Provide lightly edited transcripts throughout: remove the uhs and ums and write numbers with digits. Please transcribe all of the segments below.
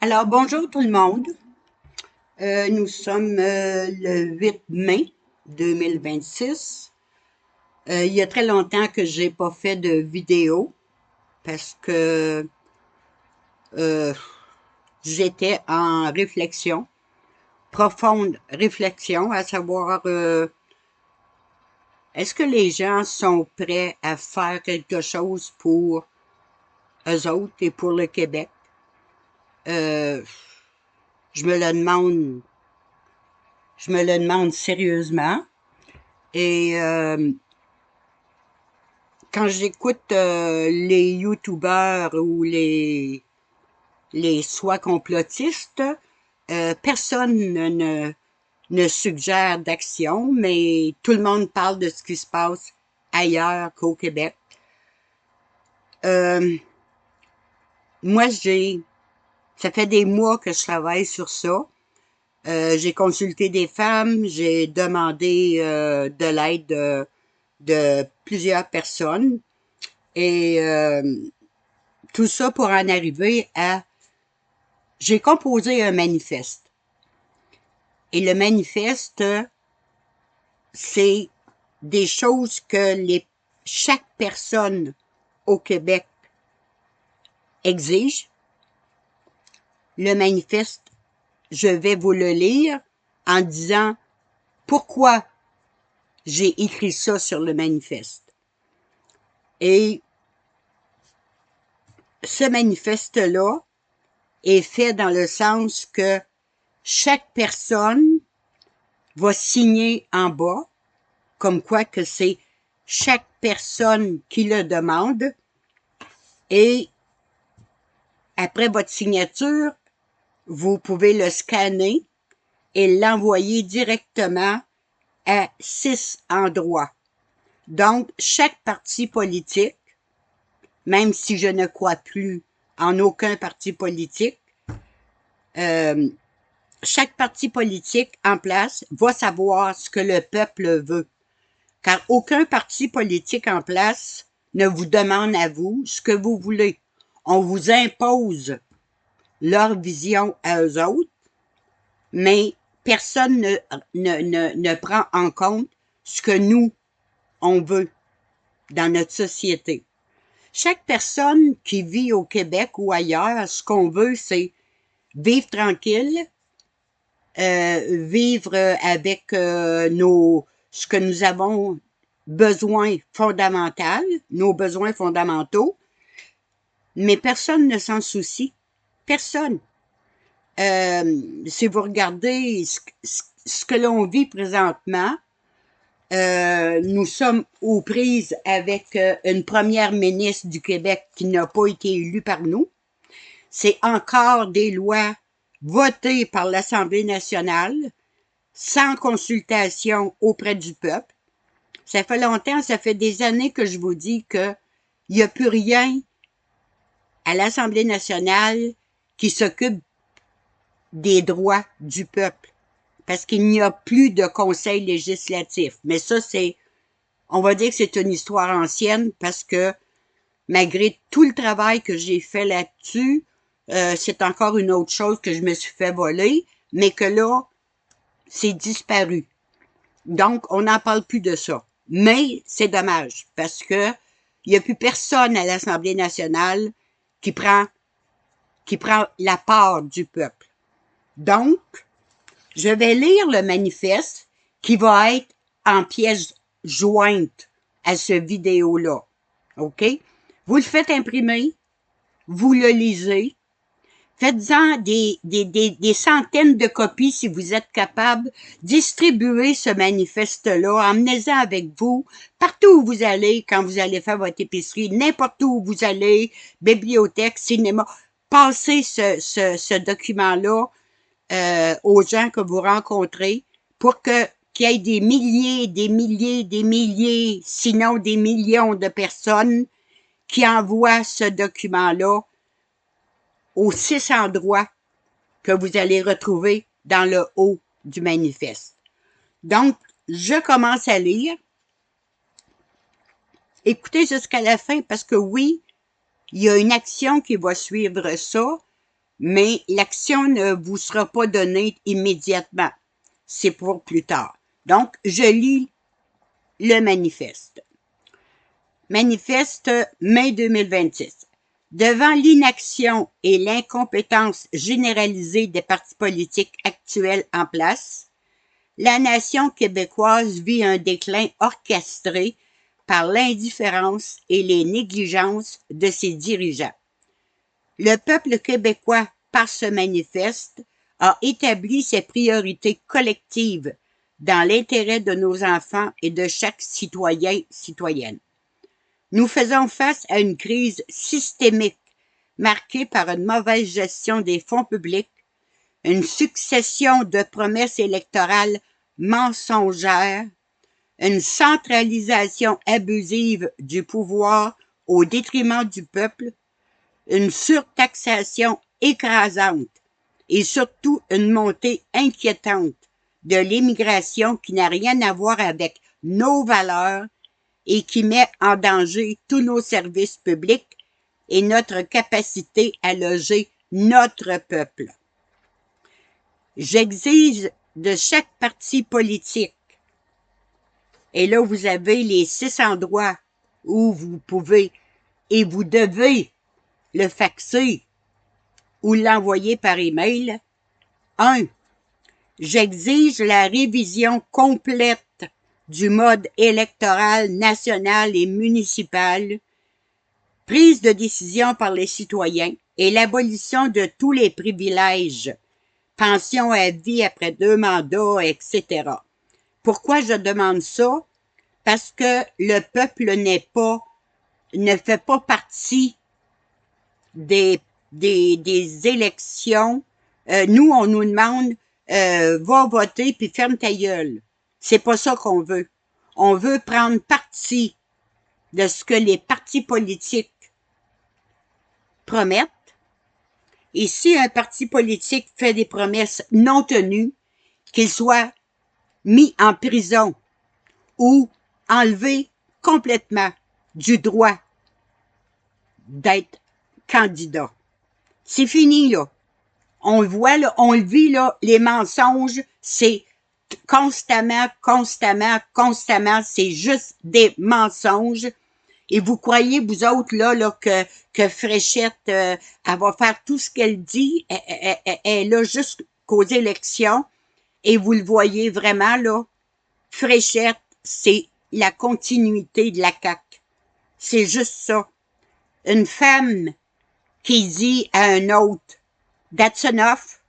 Alors, bonjour tout le monde. Nous sommes le 8 mai 2026. Il y a très longtemps que j'ai pas fait de vidéo parce que euh, j'étais en réflexion, profonde réflexion, à savoir est-ce que les gens sont prêts à faire quelque chose pour eux autres et pour le Québec? Euh, je me le demande, je me le demande sérieusement. Et quand j'écoute les youtubeurs ou les soi complotistes, personne ne suggère d'action, mais tout le monde parle de ce qui se passe ailleurs qu'au Québec. Euh, moi, ça fait des mois que je travaille sur ça. J'ai consulté des femmes, j'ai demandé de l'aide de plusieurs personnes et tout ça pour en arriver à... J'ai composé un manifeste. Et le manifeste, c'est des choses que chaque personne au Québec exige. Le manifeste, je vais vous le lire en disant pourquoi j'ai écrit ça sur le manifeste. Et ce manifeste-là est fait dans le sens que chaque personne va signer en bas, comme quoi que c'est chaque personne qui le demande, et après votre signature, vous pouvez le scanner et l'envoyer directement à 6 endroits. Donc, chaque parti politique, même si je ne crois plus en aucun parti politique, euh, chaque parti politique en place va savoir ce que le peuple veut. Car aucun parti politique en place ne vous demande à vous ce que vous voulez. On vous impose leur vision à eux autres, mais personne ne prend en compte ce que nous, on veut dans notre société. Chaque personne qui vit au Québec ou ailleurs, ce qu'on veut, c'est vivre tranquille, vivre avec ce que nous avons besoin fondamental, nos besoins fondamentaux, mais personne ne s'en soucie. Personne. Si vous regardez ce que l'on vit présentement, nous sommes aux prises avec une première ministre du Québec qui n'a pas été élue par nous. C'est encore des lois votées par l'Assemblée nationale sans consultation auprès du peuple. Ça fait longtemps, ça fait des années que je vous dis que il n'y a plus rien à l'Assemblée nationale qui s'occupe des droits du peuple. Parce qu'il n'y a plus de conseil législatif. Mais ça, on va dire que c'est une histoire ancienne parce que malgré tout le travail que j'ai fait là-dessus, c'est encore une autre chose que je me suis fait voler, mais que là, c'est disparu. Donc, on n'en parle plus de ça. Mais c'est dommage parce que il n'y a plus personne à l'Assemblée nationale qui prend, qui prend la part du peuple. Donc, je vais lire le manifeste qui va être en pièce jointe à ce vidéo-là. OK? Vous le faites imprimer, vous le lisez, faites-en des centaines de copies si vous êtes capable. Distribuez ce manifeste-là, emmenez-en avec vous, partout où vous allez, quand vous allez faire votre épicerie, n'importe où vous allez, bibliothèque, cinéma, passez ce document-là aux gens que vous rencontrez pour qu'il y ait des milliers, des milliers, des milliers, sinon des millions de personnes qui envoient ce document-là aux 6 endroits que vous allez retrouver dans le haut du manifeste. Donc, je commence à lire. Écoutez jusqu'à la fin parce que oui, il y a une action qui va suivre ça, mais l'action ne vous sera pas donnée immédiatement. C'est pour plus tard. Donc, je lis le manifeste. Manifeste mai 2026. Devant l'inaction et l'incompétence généralisée des partis politiques actuels en place, la nation québécoise vit un déclin orchestré par l'indifférence et les négligences de ses dirigeants. Le peuple québécois, par ce manifeste, a établi ses priorités collectives dans l'intérêt de nos enfants et de chaque citoyenne. Nous faisons face à une crise systémique marquée par une mauvaise gestion des fonds publics, une succession de promesses électorales mensongères, une centralisation abusive du pouvoir au détriment du peuple, une surtaxation écrasante et surtout une montée inquiétante de l'immigration qui n'a rien à voir avec nos valeurs et qui met en danger tous nos services publics et notre capacité à loger notre peuple. J'exige de chaque parti politique, et là vous avez les 6 endroits où vous pouvez et vous devez le faxer ou l'envoyer par email. 1. J'exige la révision complète du mode électoral national et municipal, prise de décision par les citoyens et l'abolition de tous les privilèges, pension à vie après 2 mandats, etc. Pourquoi je demande ça? Parce que le peuple ne fait pas partie des élections. Nous, on nous demande va voter puis ferme ta gueule. C'est pas ça qu'on veut. On veut prendre parti de ce que les partis politiques promettent. Et si un parti politique fait des promesses non tenues, qu'il soit mis en prison ou enlevé complètement du droit d'être candidat. C'est fini, là. On le voit, là, on le vit, là, les mensonges, c'est constamment, c'est juste des mensonges. Et vous croyez, vous autres, là que Fréchette, elle va faire tout ce qu'elle dit, elle est là jusqu'aux élections, et vous le voyez vraiment, là, Fréchette, c'est la continuité de la CAQ. C'est juste ça. Une femme qui dit à un autre, that's enough,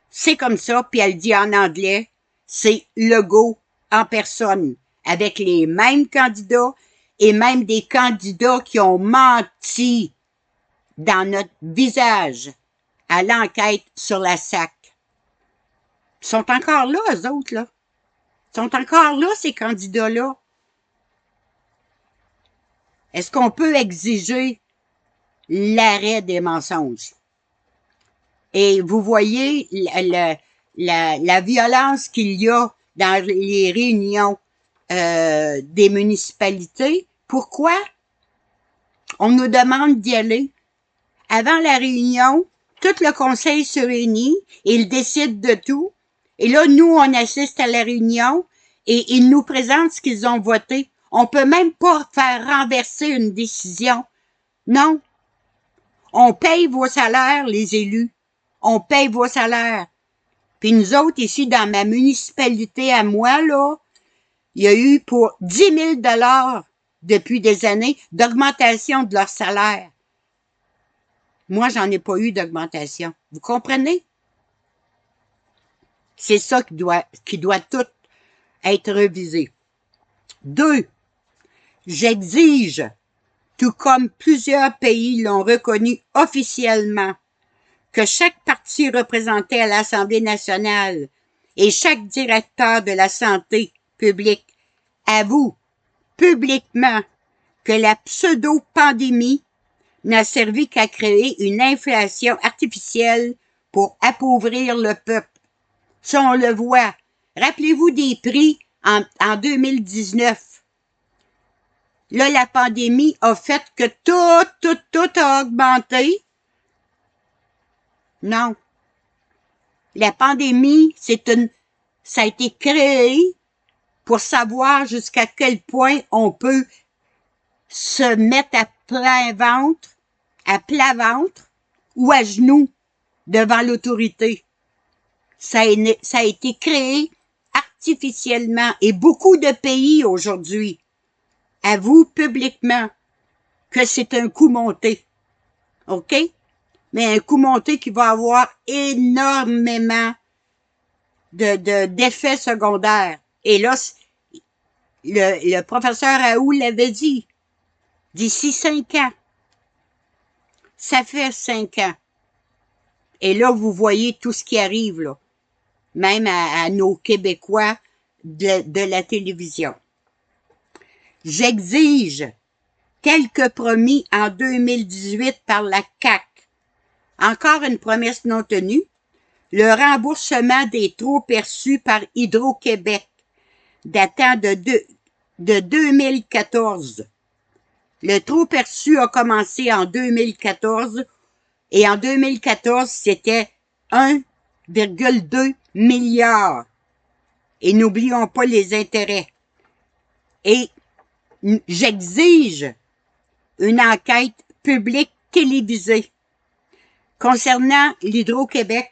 c'est comme ça, puis elle dit en anglais, c'est Legault en personne, avec les mêmes candidats et même des candidats qui ont menti dans notre visage à l'enquête sur la SAC. Ils sont encore là, eux autres, là. Ils sont encore là, ces candidats-là. Est-ce qu'on peut exiger l'arrêt des mensonges? Et vous voyez la violence qu'il y a dans les réunions des municipalités. Pourquoi? On nous demande d'y aller. Avant la réunion, tout le conseil se réunit, et il décide de tout. Et là, nous, on assiste à la réunion et ils nous présentent ce qu'ils ont voté. On peut même pas faire renverser une décision. Non. On paye vos salaires, les élus. On paye vos salaires. Puis nous autres, ici, dans ma municipalité à moi, là, il y a eu pour 10 000 $ depuis des années d'augmentation de leur salaire. Moi, j'en ai pas eu d'augmentation. Vous comprenez? C'est ça qui doit tout être revisé. 2. J'exige, tout comme plusieurs pays l'ont reconnu officiellement, que chaque parti représenté à l'Assemblée nationale et chaque directeur de la santé publique avoue publiquement que la pseudo-pandémie n'a servi qu'à créer une inflation artificielle pour appauvrir le peuple. Ça, on le voit. Rappelez-vous des prix en 2019. Là, la pandémie a fait que tout a augmenté. Non. La pandémie, ça a été créé pour savoir jusqu'à quel point on peut se mettre à plat ventre ou à genoux devant l'autorité. Ça a été créé artificiellement et beaucoup de pays aujourd'hui avouent publiquement que c'est un coup monté. OK? Mais un coup monté qui va avoir énormément d'effets secondaires. Et là, le professeur Raoult l'avait dit, d'ici 5 ans. Ça fait 5 ans. Et là, vous voyez tout ce qui arrive, là. Même à nos Québécois de la télévision. J'exige, tel que promis en 2018 par la CAQ, encore une promesse non tenue, le remboursement des trop perçus par Hydro-Québec, datant de 2014. Le trop perçu a commencé en 2014 et en 2014, c'était 1,2 milliard. Et n'oublions pas les intérêts. Et j'exige une enquête publique télévisée concernant l'Hydro-Québec.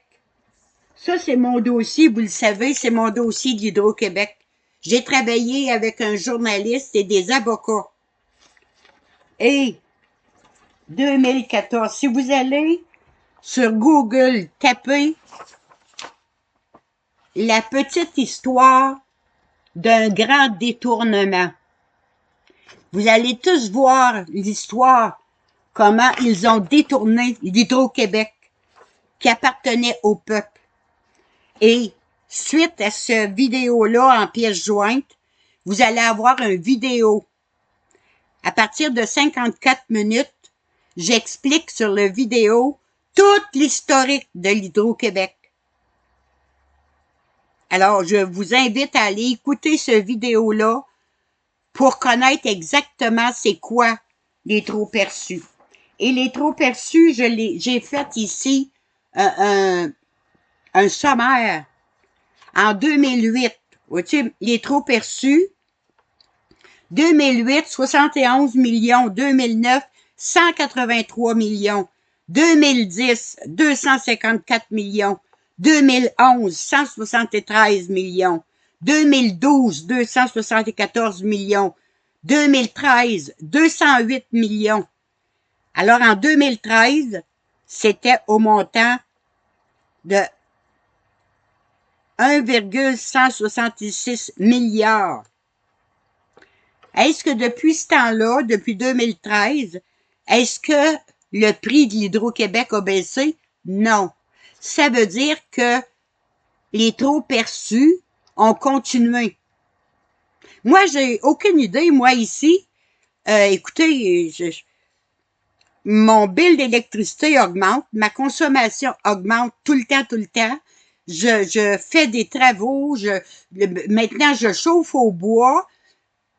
Ça, c'est mon dossier, vous le savez, c'est mon dossier de l'Hydro-Québec. J'ai travaillé avec un journaliste et des avocats. Et 2014, si vous allez sur Google, tapez la petite histoire d'un grand détournement. Vous allez tous voir l'histoire, comment ils ont détourné l'Hydro-Québec qui appartenait au peuple. Et suite à ce vidéo-là en pièce jointe, vous allez avoir une vidéo. À partir de 54 minutes, j'explique sur la vidéo toute l'historique de l'Hydro-Québec. Alors, je vous invite à aller écouter cette vidéo-là pour connaître exactement c'est quoi les trop perçus. Et les trop perçus, j'ai fait ici un sommaire. En 2008, vois-tu, les trop perçus, 2008, 71 millions, 2009, 183 millions, 2010, 254 millions, 2011, 173 millions, 2012, 274 millions, 2013, 208 millions. Alors, en 2013, c'était au montant de 1,166 milliards. Est-ce que depuis ce temps-là, depuis 2013, est-ce que le prix de l'Hydro-Québec a baissé? Non. Ça veut dire que les trop perçus ont continué. Moi, j'ai aucune idée. Moi, ici, écoutez, mon bill d'électricité augmente, ma consommation augmente tout le temps. Je fais des travaux, maintenant, je chauffe au bois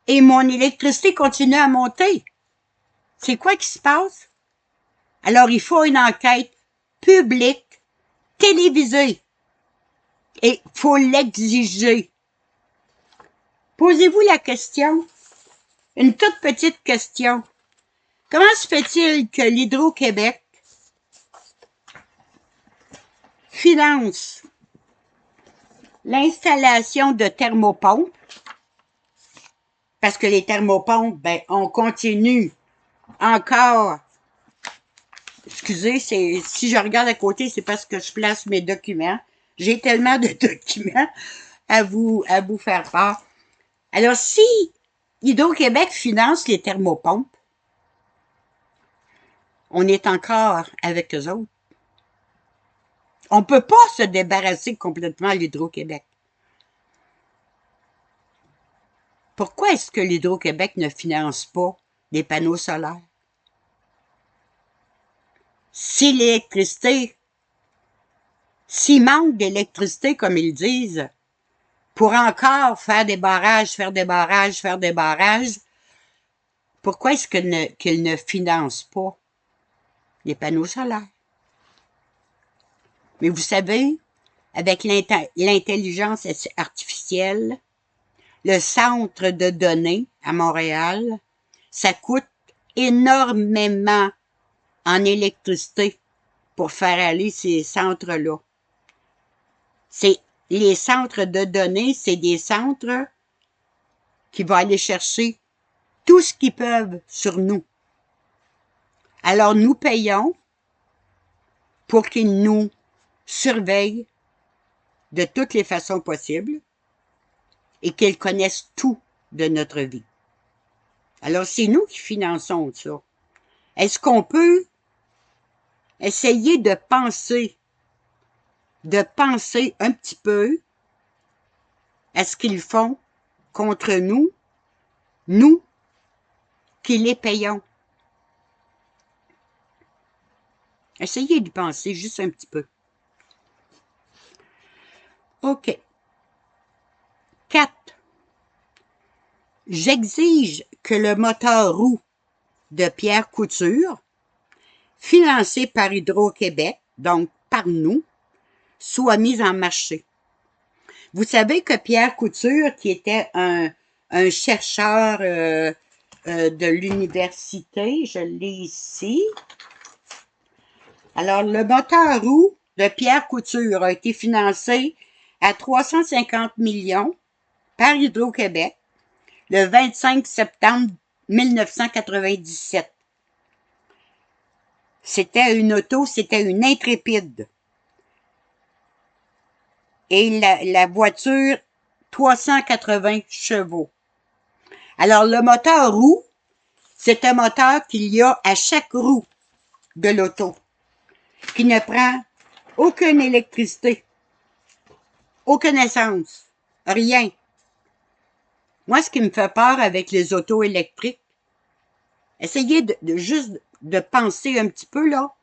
et mon électricité continue à monter. C'est quoi qui se passe? Alors, il faut une enquête publique, télévisée. Et faut l'exiger. Posez-vous la question, une toute petite question. Comment se fait-il que l'Hydro-Québec finance l'installation de thermopompes? Parce que les thermopompes, ben, on continue encore. Excusez, si je regarde à côté, c'est parce que je place mes documents. J'ai tellement de documents à vous faire part. Alors, si Hydro-Québec finance les thermopompes, on est encore avec eux autres. On peut pas se débarrasser complètement de l'Hydro-Québec. Pourquoi est-ce que l'Hydro-Québec ne finance pas des panneaux solaires? Si l'électricité, s'il manque d'électricité, comme ils disent, pour encore faire des barrages, pourquoi est-ce qu'ils ne financent pas les panneaux solaires? Mais vous savez, avec l'intelligence artificielle, le centre de données à Montréal, ça coûte énormément en électricité pour faire aller ces centres-là. Les centres de données, c'est des centres qui vont aller chercher tout ce qu'ils peuvent sur nous. Alors, nous payons pour qu'ils nous surveillent de toutes les façons possibles et qu'ils connaissent tout de notre vie. Alors, c'est nous qui finançons ça. Est-ce qu'on peut essayer de penser un petit peu à ce qu'ils font contre nous, nous qui les payons? Essayez d'y penser juste un petit peu. OK. 4. J'exige que le moteur roue de Pierre Couture, financé par Hydro-Québec, donc par nous, soit mis en marché. Vous savez que Pierre Couture, qui était un chercheur de l'université, je l'ai ici. Alors, le moteur roue de Pierre Couture a été financé à 350 millions par Hydro-Québec le 25 septembre 1997. C'était une auto, c'était une Intrépide. Et la voiture, 380 chevaux. Alors, le moteur roue, c'est un moteur qu'il y a à chaque roue de l'auto, qui ne prend aucune électricité, aucune essence, rien. Moi, ce qui me fait peur avec les autos électriques, essayez juste de penser un petit peu, là.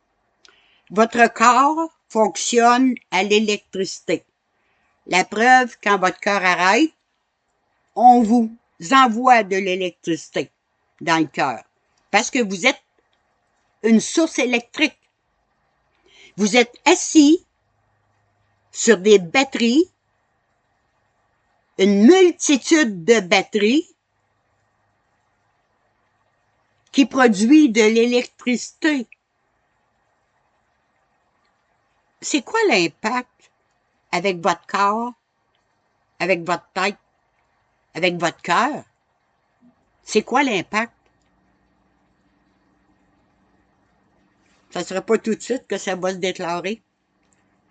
Votre corps fonctionne à l'électricité. La preuve, quand votre cœur arrête, on vous envoie de l'électricité dans le cœur. Parce que vous êtes une source électrique. Vous êtes assis sur des batteries, une multitude de batteries qui produit de l'électricité. C'est quoi l'impact avec votre corps, avec votre tête, avec votre cœur? C'est quoi l'impact? Ça ne sera pas tout de suite que ça va se déclarer.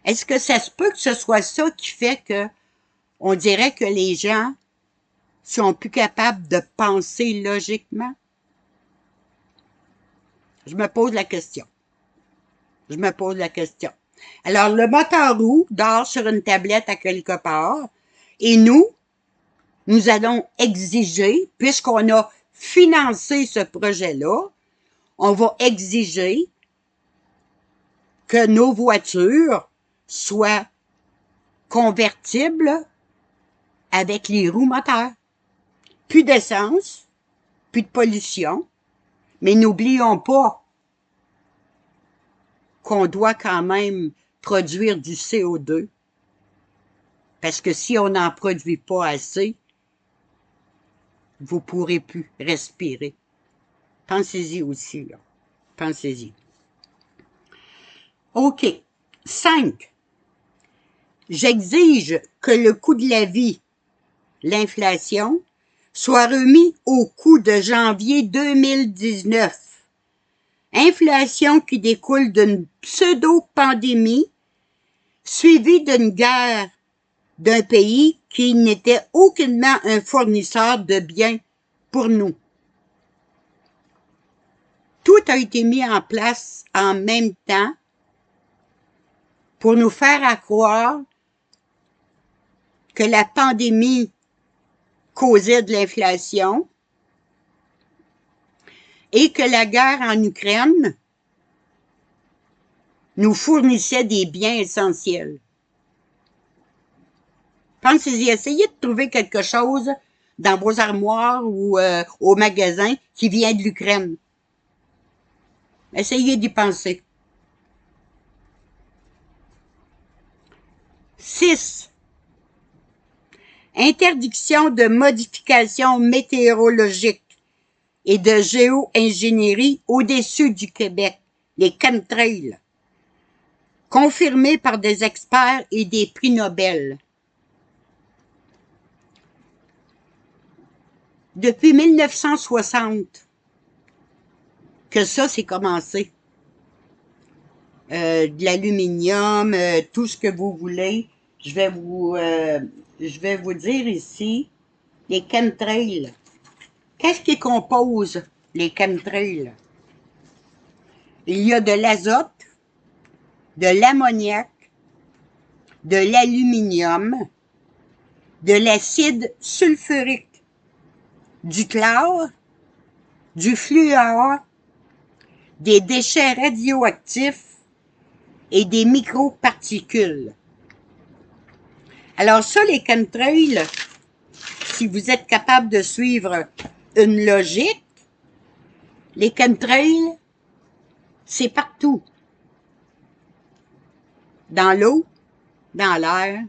Est-ce que ça se peut que ce soit ça qui fait que on dirait que les gens sont plus capables de penser logiquement? Je me pose la question. Alors, le moteur roue dort sur une tablette à quelque part et nous allons exiger, puisqu'on a financé ce projet-là, on va exiger que nos voitures soient convertibles avec les roues moteurs. Plus d'essence, plus de pollution, mais n'oublions pas qu'on doit quand même produire du CO2, parce que si on n'en produit pas assez, vous ne pourrez plus respirer. Pensez-y aussi, là. Pensez-y. OK. 5. J'exige que le coût de la vie, l'inflation, soit remis au coût de janvier 2019. Inflation qui découle d'une pseudo-pandémie suivie d'une guerre d'un pays qui n'était aucunement un fournisseur de biens pour nous. Tout a été mis en place en même temps pour nous faire croire que la pandémie causait de l'inflation et que la guerre en Ukraine nous fournissait des biens essentiels. Pensez-y, essayez de trouver quelque chose dans vos armoires ou au magasin qui vient de l'Ukraine. Essayez d'y penser. 6. Interdiction de modification météorologique et de géo-ingénierie au-dessus du Québec, les chemtrails, confirmés par des experts et des prix Nobel. Depuis 1960 que ça s'est commencé. De l'aluminium, tout ce que vous voulez. Je vais vous dire ici les chemtrails. Qu'est-ce qui compose les chemtrails? Il y a de l'azote, de l'ammoniac, de l'aluminium, de l'acide sulfurique, du chlore, du fluor, des déchets radioactifs et des microparticules. Alors ça, les chemtrails, si vous êtes capable de suivre une logique, les chemtrails, c'est partout. Dans l'eau, dans l'air.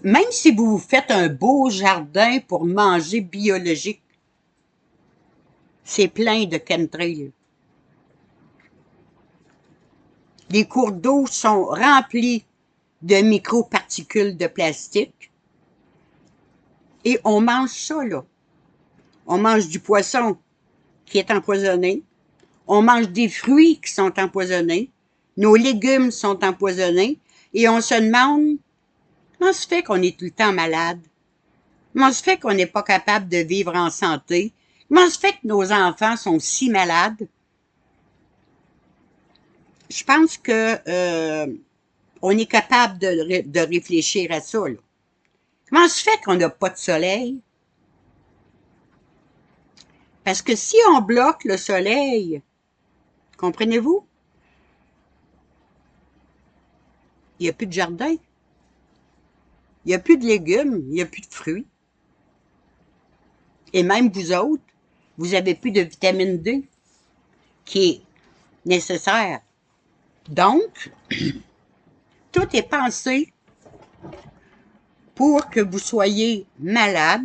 Même si vous faites un beau jardin pour manger biologique, c'est plein de chemtrails. Les cours d'eau sont remplis de microparticules de plastique. Et on mange ça, là. On mange du poisson qui est empoisonné. On mange des fruits qui sont empoisonnés. Nos légumes sont empoisonnés. Et on se demande, comment se fait qu'on est tout le temps malade? Comment se fait qu'on n'est pas capable de vivre en santé? Comment se fait que nos enfants sont si malades? Je pense que on est capable de réfléchir à ça, là. Comment se fait qu'on n'a pas de soleil? Parce que si on bloque le soleil, comprenez-vous? Il n'y a plus de jardin. Il n'y a plus de légumes, il n'y a plus de fruits. Et même vous autres, vous n'avez plus de vitamine D qui est nécessaire. Donc, tout est pensé pour que vous soyez malade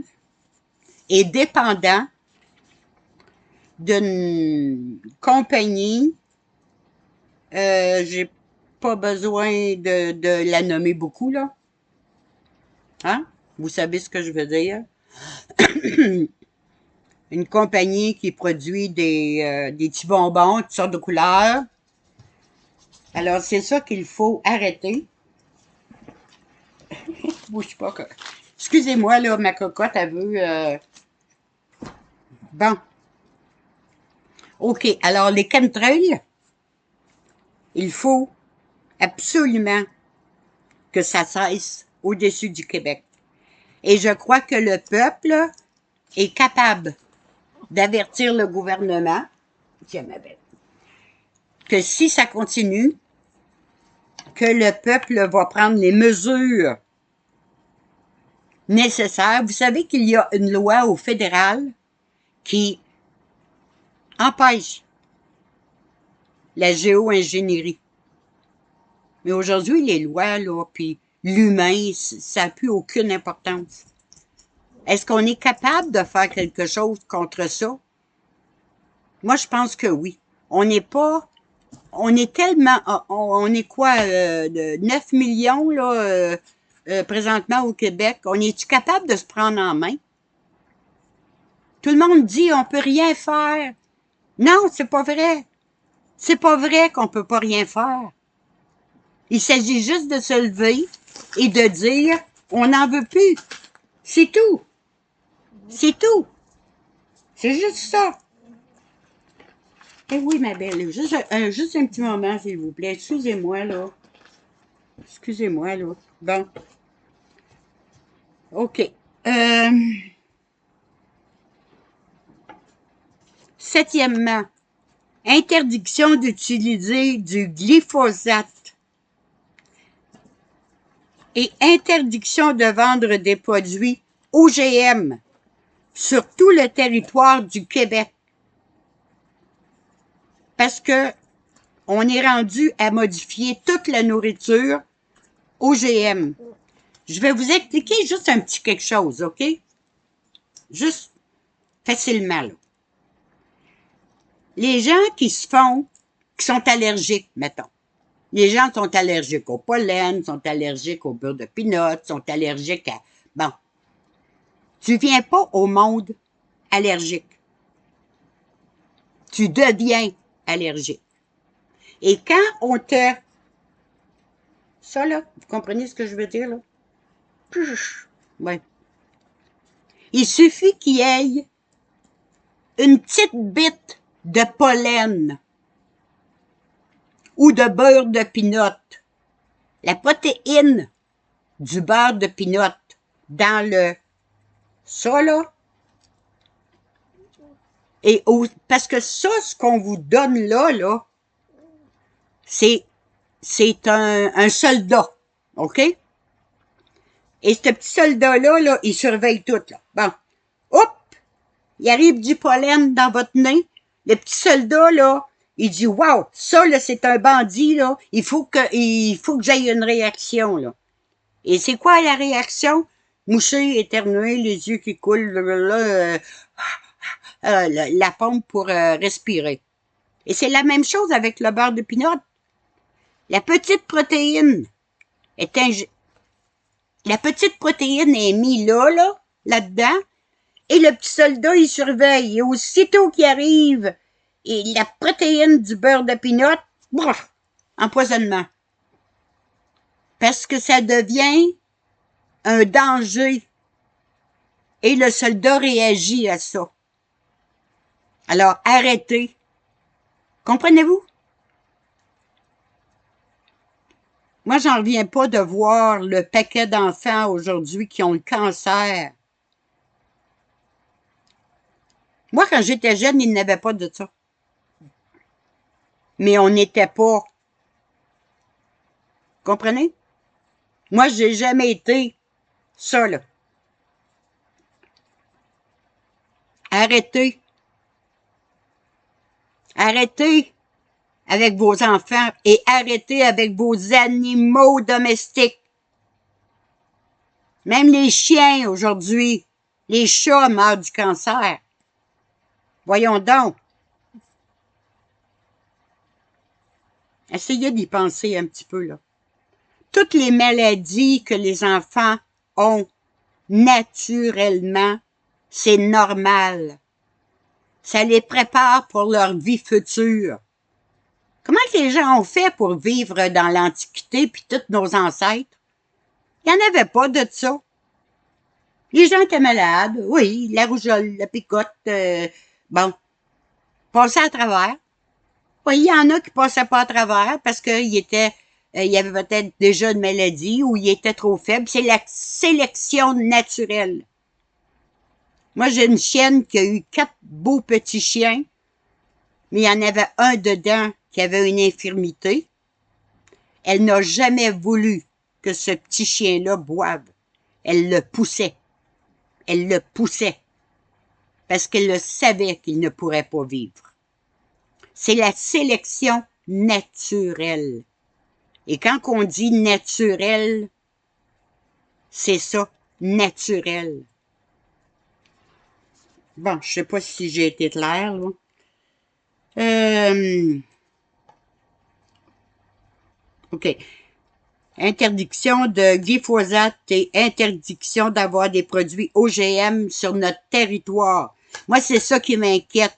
et dépendant d'une compagnie. J'ai pas besoin de la nommer beaucoup, là. Hein? Vous savez ce que je veux dire? Une compagnie qui produit des petits bonbons, toutes sortes de couleurs. Alors, c'est ça qu'il faut arrêter. Bouge pas. Excusez-moi, là, ma cocotte, elle veut... Bon. OK. Alors, les chemtrails, il faut absolument que ça cesse au-dessus du Québec. Et je crois que le peuple est capable d'avertir le gouvernement, tiens ma belle, que si ça continue, que le peuple va prendre les mesures nécessaires. Vous savez qu'il y a une loi au fédéral qui empêche la géo-ingénierie. Mais aujourd'hui, les lois, là, puis l'humain, ça n'a plus aucune importance. Est-ce qu'on est capable de faire quelque chose contre ça? Moi, je pense que oui. On n'est pas... On est tellement... On est quoi? 9 millions, là, présentement au Québec. On est-tu capable de se prendre en main? Tout le monde dit on peut rien faire. Non, c'est pas vrai. C'est pas vrai qu'on peut pas rien faire. Il s'agit juste de se lever et de dire on n'en veut plus. C'est tout. C'est tout. C'est juste ça. Eh oui, ma belle, juste un petit moment, s'il vous plaît. Excusez-moi, là. Excusez-moi, là. Bon. OK. Septièmement, interdiction d'utiliser du glyphosate et interdiction de vendre des produits OGM sur tout le territoire du Québec. Parce que on est rendu à modifier toute la nourriture OGM. Je vais vous expliquer juste un petit quelque chose, OK? Juste facilement, là. Les gens qui sont allergiques, mettons. Les gens sont allergiques au pollen, sont allergiques au beurre de pinot, sont allergiques à... Bon. Tu viens pas au monde allergique. Tu deviens allergique. Et quand on te... Ça, là, vous comprenez ce que je veux dire, là? Ouais. Il suffit qu'il y ait une petite bite de pollen ou de beurre de pinot. La protéine du beurre de pinot dans le... Ça, là. Et parce que ça, ce qu'on vous donne là, c'est un soldat, OK? Et ce petit soldat-là, là, il surveille tout, là. Bon. Hop! Il arrive du pollen dans votre nez. Le petit soldat, là, il dit, wow, ça, là, c'est un bandit, là. Il faut que j'aille une réaction, là. Et c'est quoi la réaction? Moucher, éternuer, les yeux qui coulent, la pompe pour respirer. Et c'est la même chose avec le beurre de pinot. La petite protéine est la petite protéine est mise là-dedans, et le petit soldat, il surveille. Et aussitôt qu'il arrive, et la protéine du beurre de pinot, empoisonnement. Parce que ça devient un danger. Et le soldat réagit à ça. Alors, arrêtez. Comprenez-vous? Moi, j'en reviens pas de voir le paquet d'enfants aujourd'hui qui ont le cancer. Moi, quand j'étais jeune, il n'avait pas de ça. Mais on n'était pas. Comprenez? Moi, j'ai jamais été ça, là. Arrêtez. Arrêtez avec vos enfants et arrêtez avec vos animaux domestiques. Même les chiens aujourd'hui, les chats meurent du cancer. Voyons donc. Essayez d'y penser un petit peu, là. Toutes les maladies que les enfants ont naturellement, c'est normal. Ça les prépare pour leur vie future. Comment que les gens ont fait pour vivre dans l'Antiquité puis tous nos ancêtres? Il n'y en avait pas de ça. Les gens étaient malades, oui, la rougeole, la picote, bon, passaient à travers. Oui, il y en a qui passaient pas à travers parce qu'il y avait peut-être déjà une maladie ou il était trop faible. C'est la sélection naturelle. Moi, j'ai une chienne qui a eu 4 beaux petits chiens, mais il y en avait un dedans qui avait une infirmité. Elle n'a jamais voulu que ce petit chien-là boive. Elle le poussait. Elle le poussait. Parce qu'elle le savait qu'il ne pourrait pas vivre. C'est la sélection naturelle. Et quand on dit naturel, c'est ça, naturel. Bon, je sais pas si j'ai été claire, là. OK. Interdiction de glyphosate et interdiction d'avoir des produits OGM sur notre territoire. Moi, c'est ça qui m'inquiète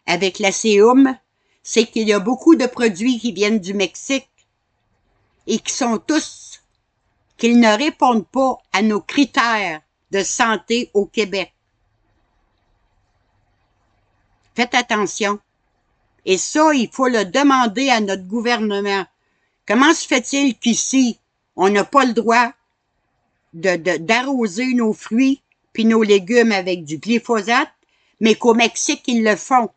avec la CEUM, c'est qu'il y a beaucoup de produits qui viennent du Mexique et qui sont tous, qu'ils ne répondent pas à nos critères de santé au Québec. Faites attention. Et ça, il faut le demander à notre gouvernement. Comment se fait-il qu'ici, on n'a pas le droit d'arroser nos fruits puis nos légumes avec du glyphosate, mais qu'au Mexique, ils le font.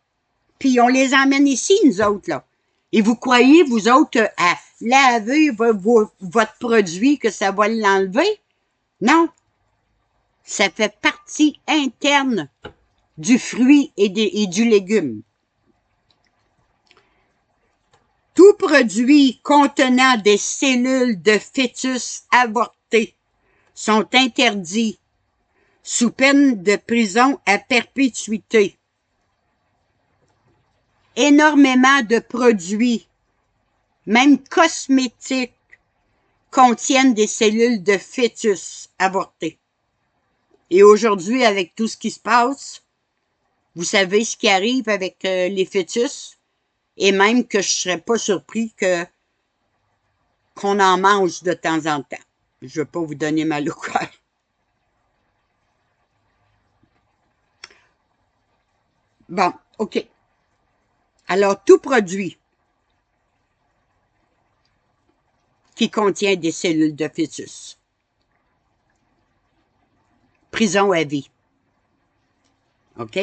Puis on les emmène ici, nous autres, là. Et vous croyez, vous autres, à laver votre produit, que ça va l'enlever? Non. Ça fait partie interne du fruit et du légume. Tout produit contenant des cellules de fœtus avortés sont interdits sous peine de prison à perpétuité. Énormément de produits, même cosmétiques, contiennent des cellules de fœtus avortés. Et aujourd'hui, avec tout ce qui se passe, vous savez ce qui arrive avec les fœtus, et même que je serais pas surpris qu'on en mange de temps en temps. Je veux pas vous donner mal au cœur. Bon, OK. Alors, tout produit qui contient des cellules de fœtus. Prison à vie. OK?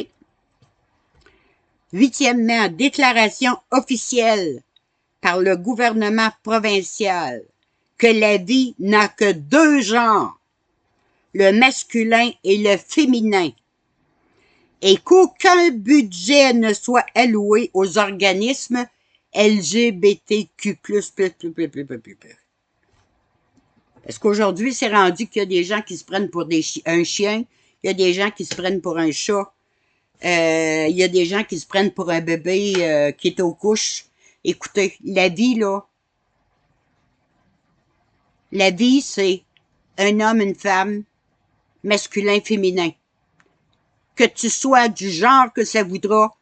Huitièmement, déclaration officielle par le gouvernement provincial que la vie n'a que deux genres, le masculin et le féminin, et qu'aucun budget ne soit alloué aux organismes LGBTQ+. Parce qu'aujourd'hui, c'est rendu qu'il y a des gens qui se prennent pour un chien, il y a des gens qui se prennent pour un chat, il y a des gens qui se prennent pour un bébé qui est aux couches. Écoutez, la vie, là, la vie, c'est un homme, une femme, masculin, féminin. Que tu sois du genre que ça voudra,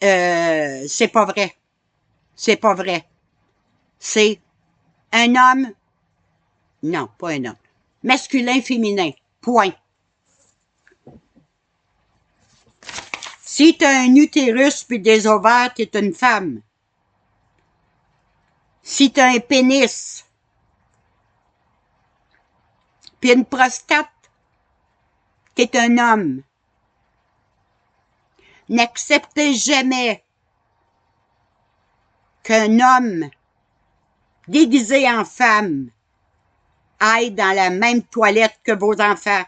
c'est pas vrai. C'est pas vrai. C'est un homme, non, pas un homme, masculin, féminin, point. Si t'as un utérus puis des ovaires, t'es une femme. Si t'as un pénis puis une prostate, t'es un homme. N'acceptez jamais qu'un homme déguisé en femme aille dans la même toilette que vos enfants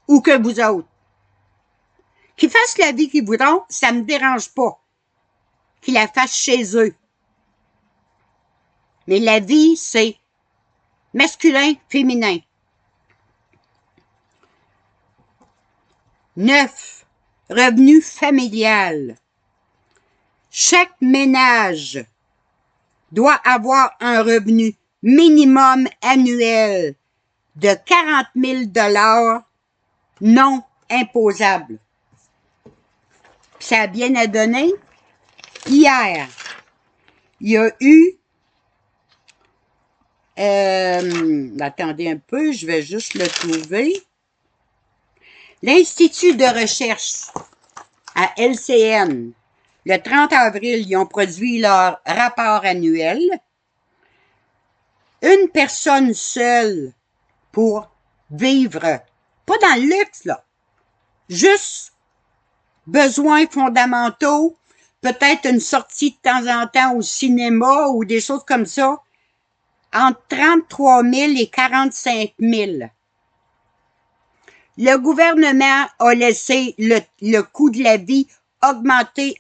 ou que vous autres. Qu'ils fassent la vie qu'ils voudront, ça me dérange pas. Qu'ils la fassent chez eux. Mais la vie, c'est masculin, féminin. 9. Revenu familial. Chaque ménage doit avoir un revenu minimum annuel de 40 000 $ non imposable. Ça a bien à donner. Hier, il y a eu... attendez un peu, je vais juste le trouver. L'Institut de recherche à LCN, le 30 avril, ils ont produit leur rapport annuel. Une personne seule pour vivre, pas dans le luxe, là, juste besoins fondamentaux, peut-être une sortie de temps en temps au cinéma ou des choses comme ça, entre 33 000 et 45 000. Le gouvernement a laissé le coût de la vie augmenter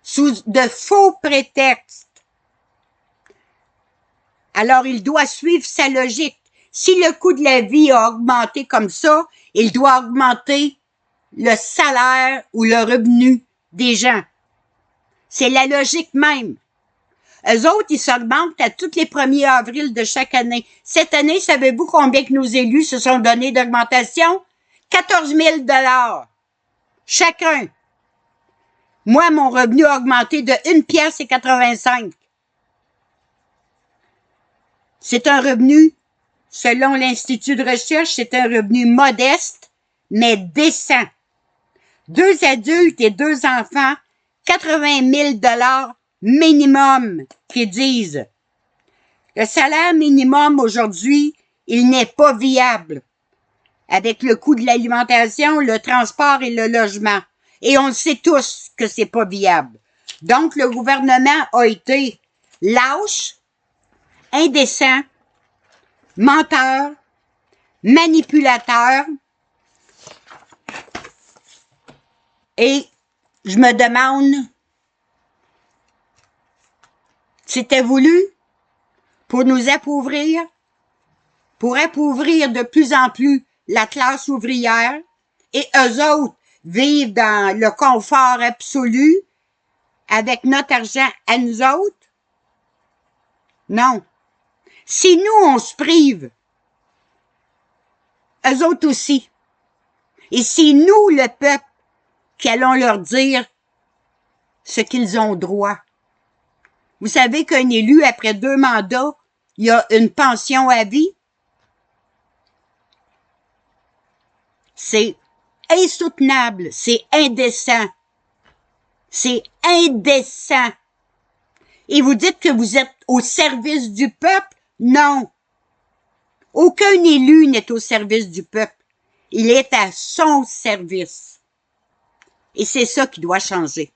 sous de faux prétextes. Alors, il doit suivre sa logique. Si le coût de la vie a augmenté comme ça, il doit augmenter le salaire ou le revenu des gens. C'est la logique même. Eux autres, ils s'augmentent à tous les 1er avril de chaque année. Cette année, savez-vous combien que nos élus se sont donnés d'augmentation? 14 000 $ chacun. Moi, mon revenu a augmenté de 1,85 $. C'est un revenu, selon l'Institut de recherche, c'est un revenu modeste, mais décent. 2 adultes et 2 enfants, 80 000 $ minimum, qu'ils disent. Le salaire minimum aujourd'hui, il n'est pas viable. Avec le coût de l'alimentation, le transport et le logement. Et on le sait tous que c'est pas viable. Donc, le gouvernement a été lâche, indécent, menteur, manipulateur. Et je me demande C'était voulu pour nous appauvrir, pour appauvrir de plus en plus la classe ouvrière, et eux autres vivent dans le confort absolu avec notre argent à nous autres? Non. Si nous, on se prive, eux autres aussi. Et c'est nous, le peuple, qui allons leur dire ce qu'ils ont droit. Vous savez qu'un élu, après 2 mandats, il a une pension à vie? C'est insoutenable, c'est indécent. C'est indécent. Et vous dites que vous êtes au service du peuple? Non. Aucun élu n'est au service du peuple. Il est à son service. Et c'est ça qui doit changer.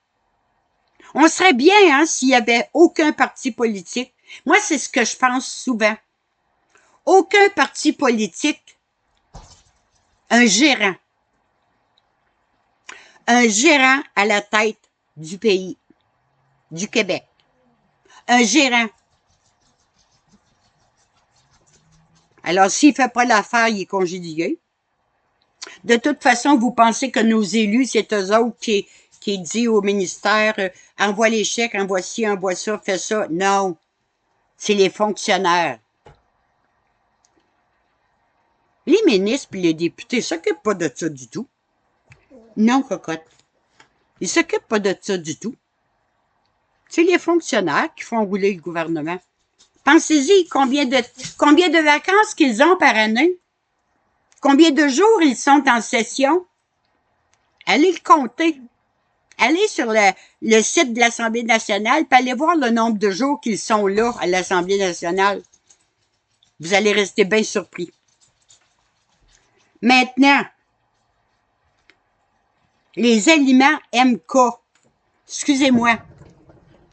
On serait bien, hein, s'il y avait aucun parti politique. Moi, c'est ce que je pense souvent. Aucun parti politique, un gérant. Un gérant à la tête du pays, du Québec. Un gérant. Alors, s'il ne fait pas l'affaire, il est congédié. De toute façon, vous pensez que nos élus, c'est eux autres qui dit au ministère, envoie les chèques, envoie ci, envoie ça, fais ça. Non. C'est les fonctionnaires. Les ministres et les députés ne s'occupent pas de ça du tout. Non, cocotte. Ils ne s'occupent pas de ça du tout. C'est les fonctionnaires qui font rouler le gouvernement. Pensez-y, combien de vacances qu'ils ont par année? Combien de jours ils sont en session? Allez le compter. Allez sur le site de l'Assemblée nationale, puis allez voir le nombre de jours qu'ils sont là à l'Assemblée nationale. Vous allez rester bien surpris. Maintenant, les aliments MK. Excusez-moi.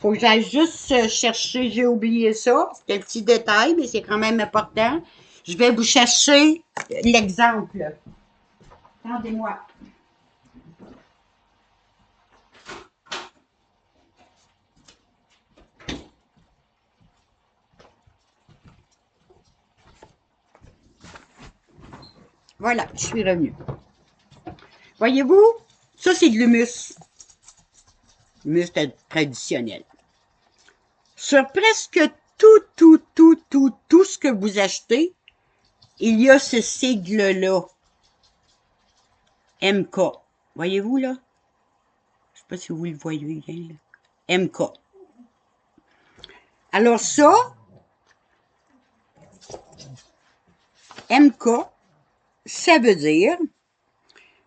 Faut que j'aille juste chercher, j'ai oublié ça. C'est un petit détail, mais c'est quand même important. Je vais vous chercher l'exemple. Attendez-moi. Voilà, je suis revenue. Voyez-vous, ça c'est de l'humus. L'humus traditionnel. Sur presque tout ce que vous achetez, il y a ce sigle-là. MK. Voyez-vous, là? Je sais pas si vous le voyez bien, là. MK. Alors ça, MK, ça veut dire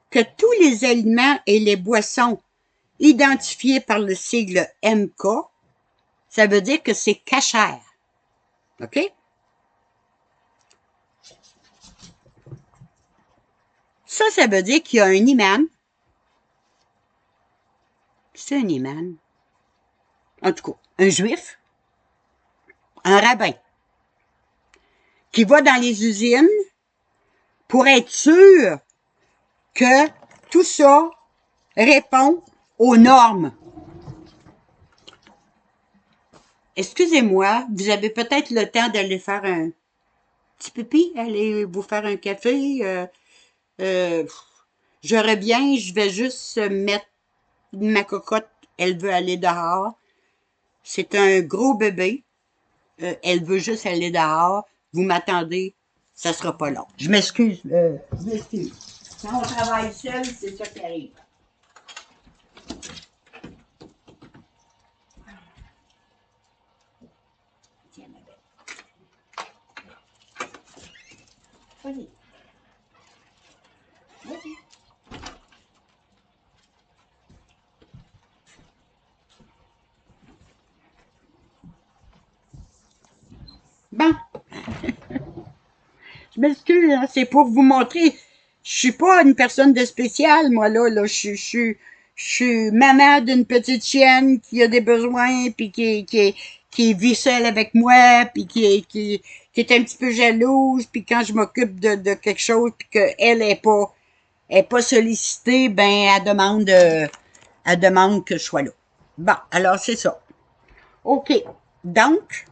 que tous les aliments et les boissons identifiés par le sigle MK, ça veut dire que c'est cachère. OK? Ça veut dire qu'il y a un imam. C'est un imam. En tout cas, un juif, un rabbin, qui va dans les usines pour être sûr que tout ça répond aux normes. Excusez-moi, vous avez peut-être le temps d'aller faire un petit pipi, aller vous faire un café. Je reviens, je vais juste mettre ma cocotte, elle veut aller dehors. C'est un gros bébé. Elle veut juste aller dehors. Vous m'attendez, ça sera pas long. Je m'excuse. Quand on travaille seul, c'est ça qui arrive. Tiens, ma belle. Vas-y. Vas-y. Bon. Je m'excuse, hein, c'est pour vous montrer. Je suis pas une personne de spécial, moi, là. Je suis maman d'une petite chienne qui a des besoins, puis qui vit seule avec moi, puis qui est un petit peu jalouse, puis quand je m'occupe de quelque chose, puis qu'elle est pas sollicitée, ben, elle demande que je sois là. Bon, alors c'est ça. OK. Donc,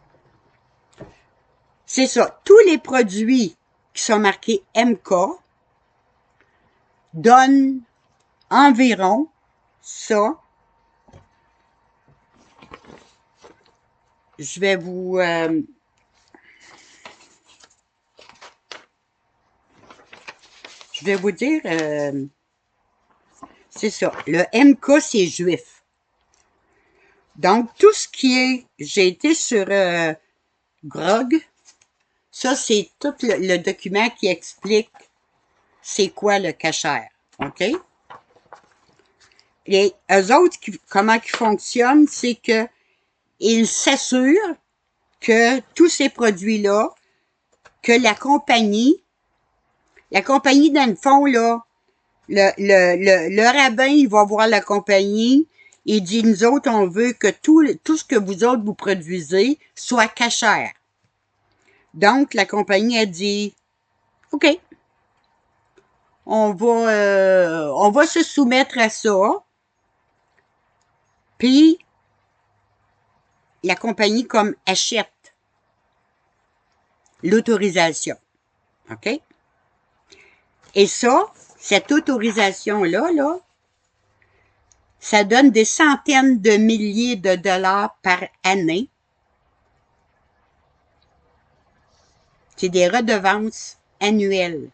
c'est ça. Tous les produits qui sont marqués MK donnent environ ça. Je vais vous... dire... c'est ça. Le MK, c'est juif. Donc, tout ce qui est... J'ai été sur Grog. Ça, c'est tout le document qui explique c'est quoi le kasher. OK? Et eux autres, comment ils fonctionnent, c'est que ils s'assurent que tous ces produits-là, que la compagnie, dans le fond, là, le rabbin, il va voir la compagnie, il dit, nous autres, on veut que tout ce que vous autres, vous produisez soit kasher. Donc, la compagnie a dit, OK, on va se soumettre à ça. Puis, la compagnie comme achète l'autorisation. OK? Et ça, cette autorisation-là, ça donne des centaines de milliers de dollars par année. C'est des redevances annuelles.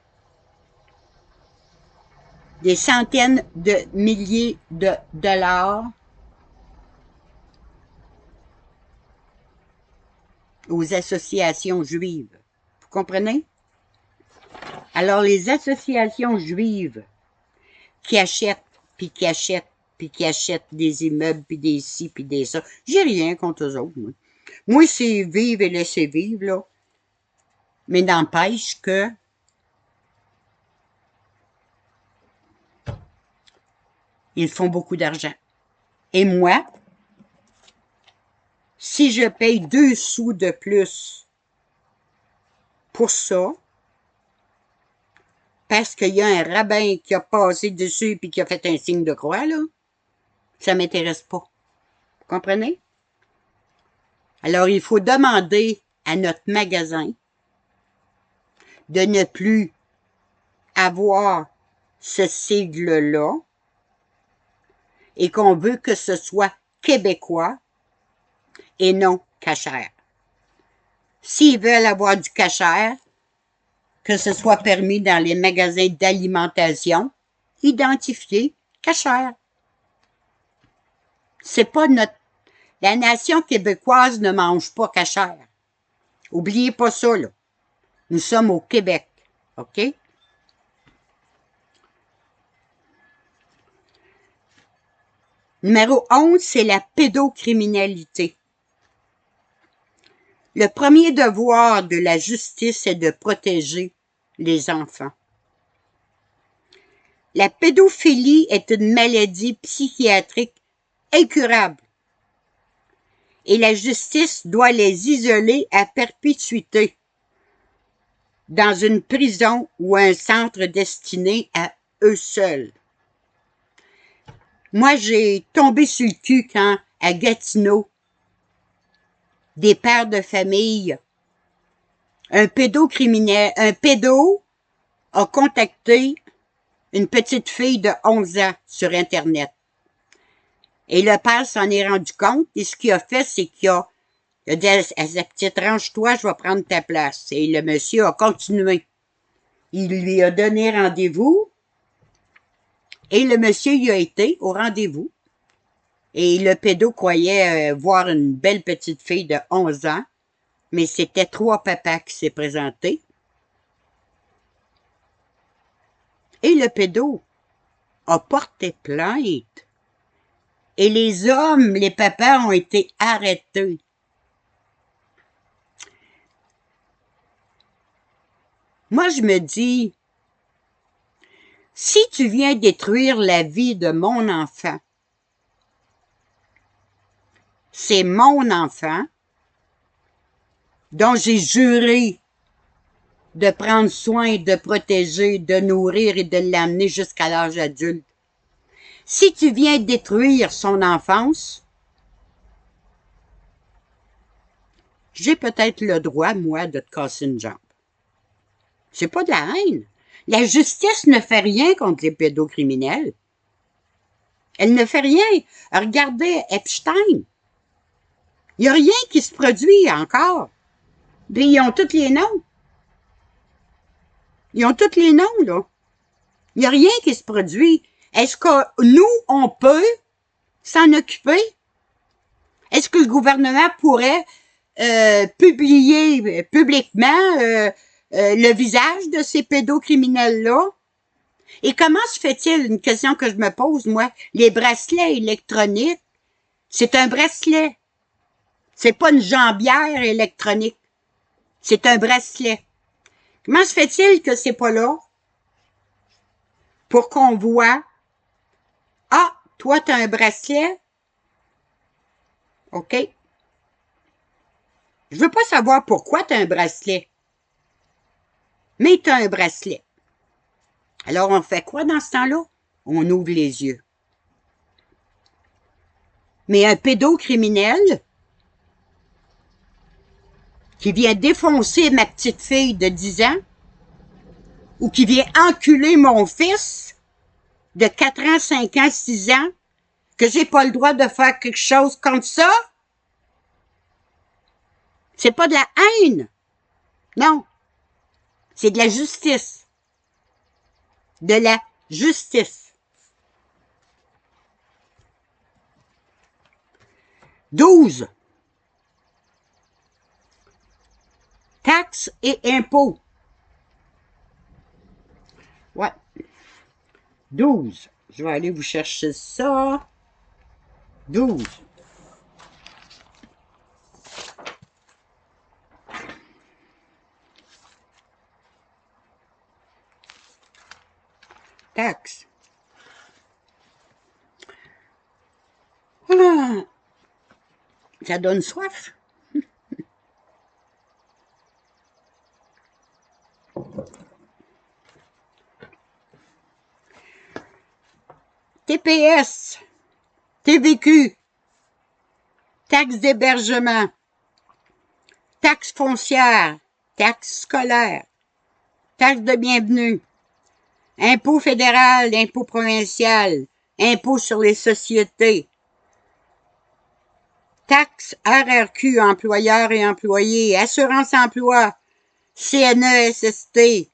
Des centaines de milliers de dollars aux associations juives. Vous comprenez? Alors, les associations juives qui achètent, puis qui achètent, puis qui achètent des immeubles, puis des ci, puis des ça, j'ai rien contre eux autres, moi. Moi, c'est vivre et laisser vivre, là. Mais n'empêche que ils font beaucoup d'argent. Et moi, si je paye 2 sous de plus pour ça, parce qu'il y a un rabbin qui a passé dessus puis qui a fait un signe de croix, là, ça m'intéresse pas. Vous comprenez? Alors, il faut demander à notre magasin de ne plus avoir ce sigle-là et qu'on veut que ce soit québécois et non kasher. S'ils veulent avoir du kasher, que ce soit permis dans les magasins d'alimentation, identifié kasher. C'est pas notre... La nation québécoise ne mange pas kasher. Oubliez pas ça, là. Nous sommes au Québec, OK? Numéro 11, c'est la pédocriminalité. Le premier devoir de la justice est de protéger les enfants. La pédophilie est une maladie psychiatrique incurable et la justice doit les isoler à perpétuité dans une prison ou un centre destiné à eux seuls. Moi, j'ai tombé sur le cul quand, à Gatineau, des pères de famille, un pédo a contacté une petite fille de 11 ans sur Internet. Et le père s'en est rendu compte, et ce qu'il a fait, c'est qu'il a dit à sa petite, range-toi, je vais prendre ta place. Et le monsieur a continué. Il lui a donné rendez-vous, et le monsieur y a été au rendez-vous. Et le pédo croyait voir une belle petite fille de 11 ans, mais c'était 3 papas qui s'est présenté. Et le pédo a porté plainte. Et les hommes, les papas, ont été arrêtés. Moi, je me dis, si tu viens détruire la vie de mon enfant, c'est mon enfant dont j'ai juré de prendre soin, de protéger, de nourrir et de l'amener jusqu'à l'âge adulte. Si tu viens détruire son enfance, j'ai peut-être le droit, moi, de te casser une jambe. C'est pas de la haine. La justice ne fait rien contre les pédocriminels. Elle ne fait rien. Regardez Epstein. Il n'y a rien qui se produit encore. Puis ils ont tous les noms. Ils ont tous les noms, là. Il n'y a rien qui se produit. Est-ce que nous, on peut s'en occuper? Est-ce que le gouvernement pourrait publier publiquement le visage de ces pédocriminels-là? Et comment se fait-il, une question que je me pose, moi, les bracelets électroniques, c'est un bracelet. C'est pas une jambière électronique. C'est un bracelet. Comment se fait-il que c'est pas là pour qu'on voit, ah, toi, t'as un bracelet? OK. Je veux pas savoir pourquoi t'as un bracelet. Mais t'as un bracelet. Alors, on fait quoi dans ce temps-là? On ouvre les yeux. Mais un pédocriminel qui vient défoncer ma petite fille de 10 ans ou qui vient enculer mon fils de 4 ans, 5 ans, 6 ans, que j'ai pas le droit de faire quelque chose comme ça, c'est pas de la haine. Non. C'est de la justice. De la justice. 12. Taxes et impôts. Ouais. 12. Je vais aller vous chercher ça. 12. Taxes. Ah, ça donne soif. TPS, TVQ, taxe d'hébergement, taxe foncière, taxe scolaire, taxe de bienvenue, impôt fédéral, impôt provincial, impôt sur les sociétés, taxe RRQ, employeurs et employés, assurance emploi, CNESST,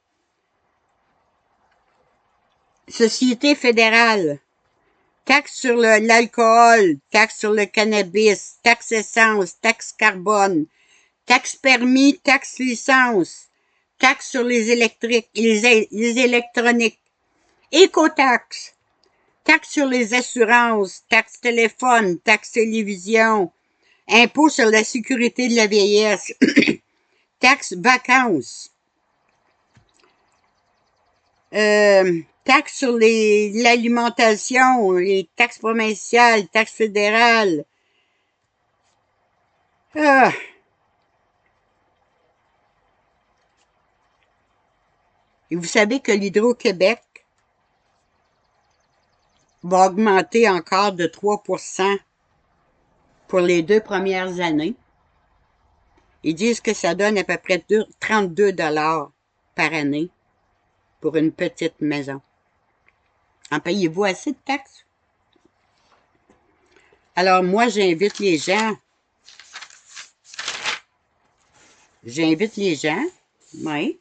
société fédérale, taxe sur l'alcool, taxe sur le cannabis, taxe essence, taxe carbone, taxe permis, taxe licence, taxe sur les électriques, les électroniques, écotaxe, taxe sur les assurances, taxe téléphone, taxe télévision, impôt sur la sécurité de la vieillesse, taxe vacances, taxes sur l'alimentation, les taxes provinciales, taxes fédérales. Ah. Et vous savez que l'Hydro-Québec va augmenter encore de 3% pour les 2 premières années. Ils disent que ça donne à peu près 32 $ par année pour une petite maison. En payez-vous assez de taxes? Alors moi, j'invite les gens. Oui.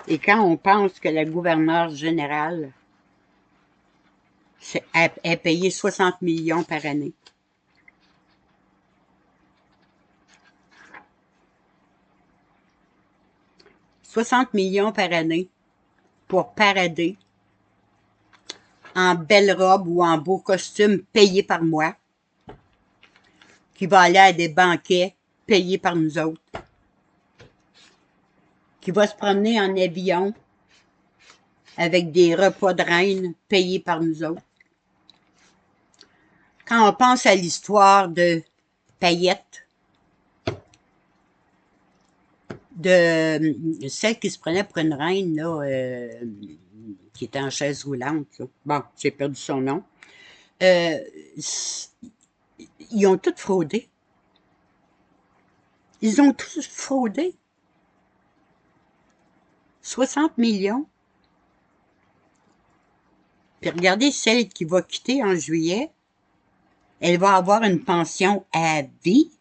Et quand on pense que la gouverneure générale est payée 60 millions par année, « 60 millions par année pour parader en belle robe ou en beau costume payé par moi, qui va aller à des banquets payés par nous autres, qui va se promener en avion avec des repas de reine payés par nous autres. Quand on pense à l'histoire de Payette, de celle qui se prenait pour une reine, là, qui était en chaise roulante, là. Bon, j'ai perdu son nom. Euh, ils ont tous fraudé. Ils ont tous fraudé. 60 millions. Puis regardez celle qui va quitter en juillet. Elle va avoir une pension à vie.